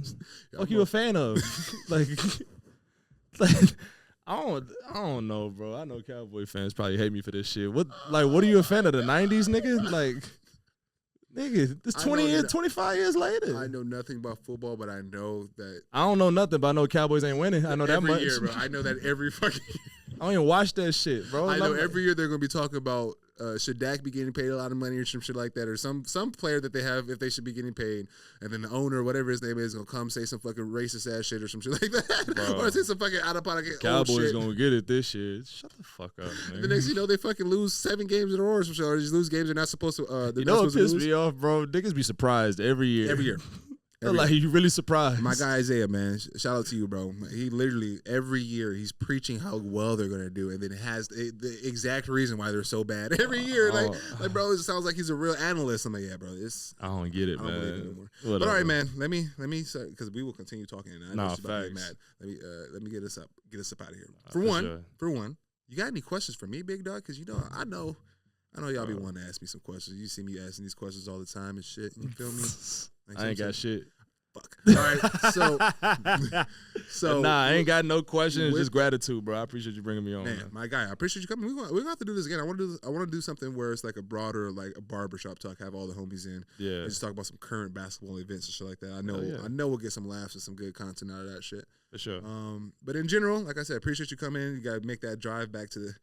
What you a fan of? like, I don't know, bro. I know Cowboy fans probably hate me for this shit. What are you a fan of, the 90s, nigga? Like, nigga, this 20 years, 25 years later. I know nothing about football, but I know that. I don't know nothing, but I know Cowboys ain't winning. I know that much. Every year, bro. I know that every fucking year. I don't even watch that shit, bro. I know every year they're going to be talking about should Dak be getting paid a lot of money or some shit like that, or some player that they have if they should be getting paid, and then the owner, whatever his name is, going to come say some fucking racist ass shit or some shit like that, or say some fucking out of pocket Cowboys going to get it this year. Shut the fuck up, man. The next you know, they fucking lose 7 games in a row or some shit, or just lose games they're not supposed to. You know what pissed me off, bro? Niggas be surprised every year. Every year. You really surprised. My guy Isaiah, man, shout out to you, bro. He literally every year he's preaching how well they're gonna do, and then it has the exact reason why they're so bad every year. Like bro, it sounds like he's a real analyst. I'm like, yeah, bro, I don't get it, man. I don't believe it anymore. But all right, man, let me because we will continue talking. And I know she's about to be mad. Let me get us up out of here. For one, you got any questions for me, big dog? Because I know y'all be wanting to ask me some questions. You see me asking these questions all the time and shit. You feel me? I ain't got shit. Fuck. All right, so nah, I ain't got no questions. Just gratitude, bro. I appreciate you bringing me on. Man, my guy, I appreciate you coming. We're gonna have to do this again. I want to do something where it's like a broader, like a barbershop talk. Have all the homies in. Yeah. And just talk about some current basketball events and shit like that. I know we'll get some laughs and some good content out of that shit. For sure. But in general, like I said, I appreciate you coming in. You gotta make that drive back to the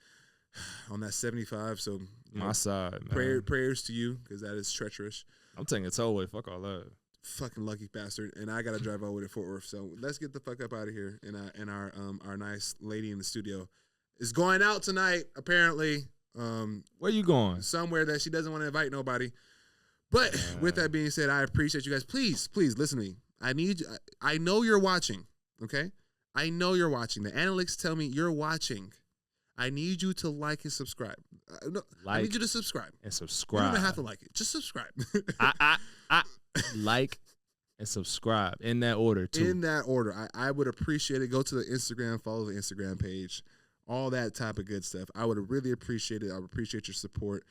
on that 75. So my side, man. Prayers to you because that is treacherous. I'm taking a tow away. Fuck all that. Fucking lucky bastard, and I gotta drive over to Fort Worth. So let's get the fuck up out of here. And our nice lady in the studio is going out tonight. Apparently, where you going? Somewhere that she doesn't want to invite nobody. But with that being said, I appreciate you guys. Please listen to me. I need you. I know you're watching. Okay, I know you're watching. The analytics tell me you're watching. I need you to like and subscribe. I need you to subscribe. And subscribe. You don't have to like it. Just subscribe. Like and subscribe in that order too. In that order. I would appreciate it. Go to the Instagram, follow the Instagram page, all that type of good stuff. I would really appreciate it. I would appreciate your support.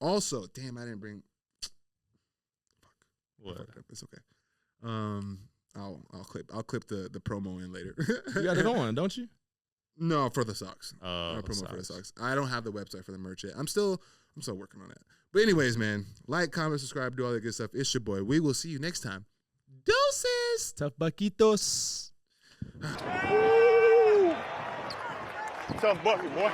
Also, damn, I didn't bring. What? It's okay. I'll clip the promo in later. You got it on, don't you? No, for the socks. Oh, promo for the socks. I don't have the website for the merch yet. I'm still working on that. But anyways, man, like, comment, subscribe, do all that good stuff. It's your boy. We will see you next time. Deuces. Tough Buckitos. Tough bucket, boy.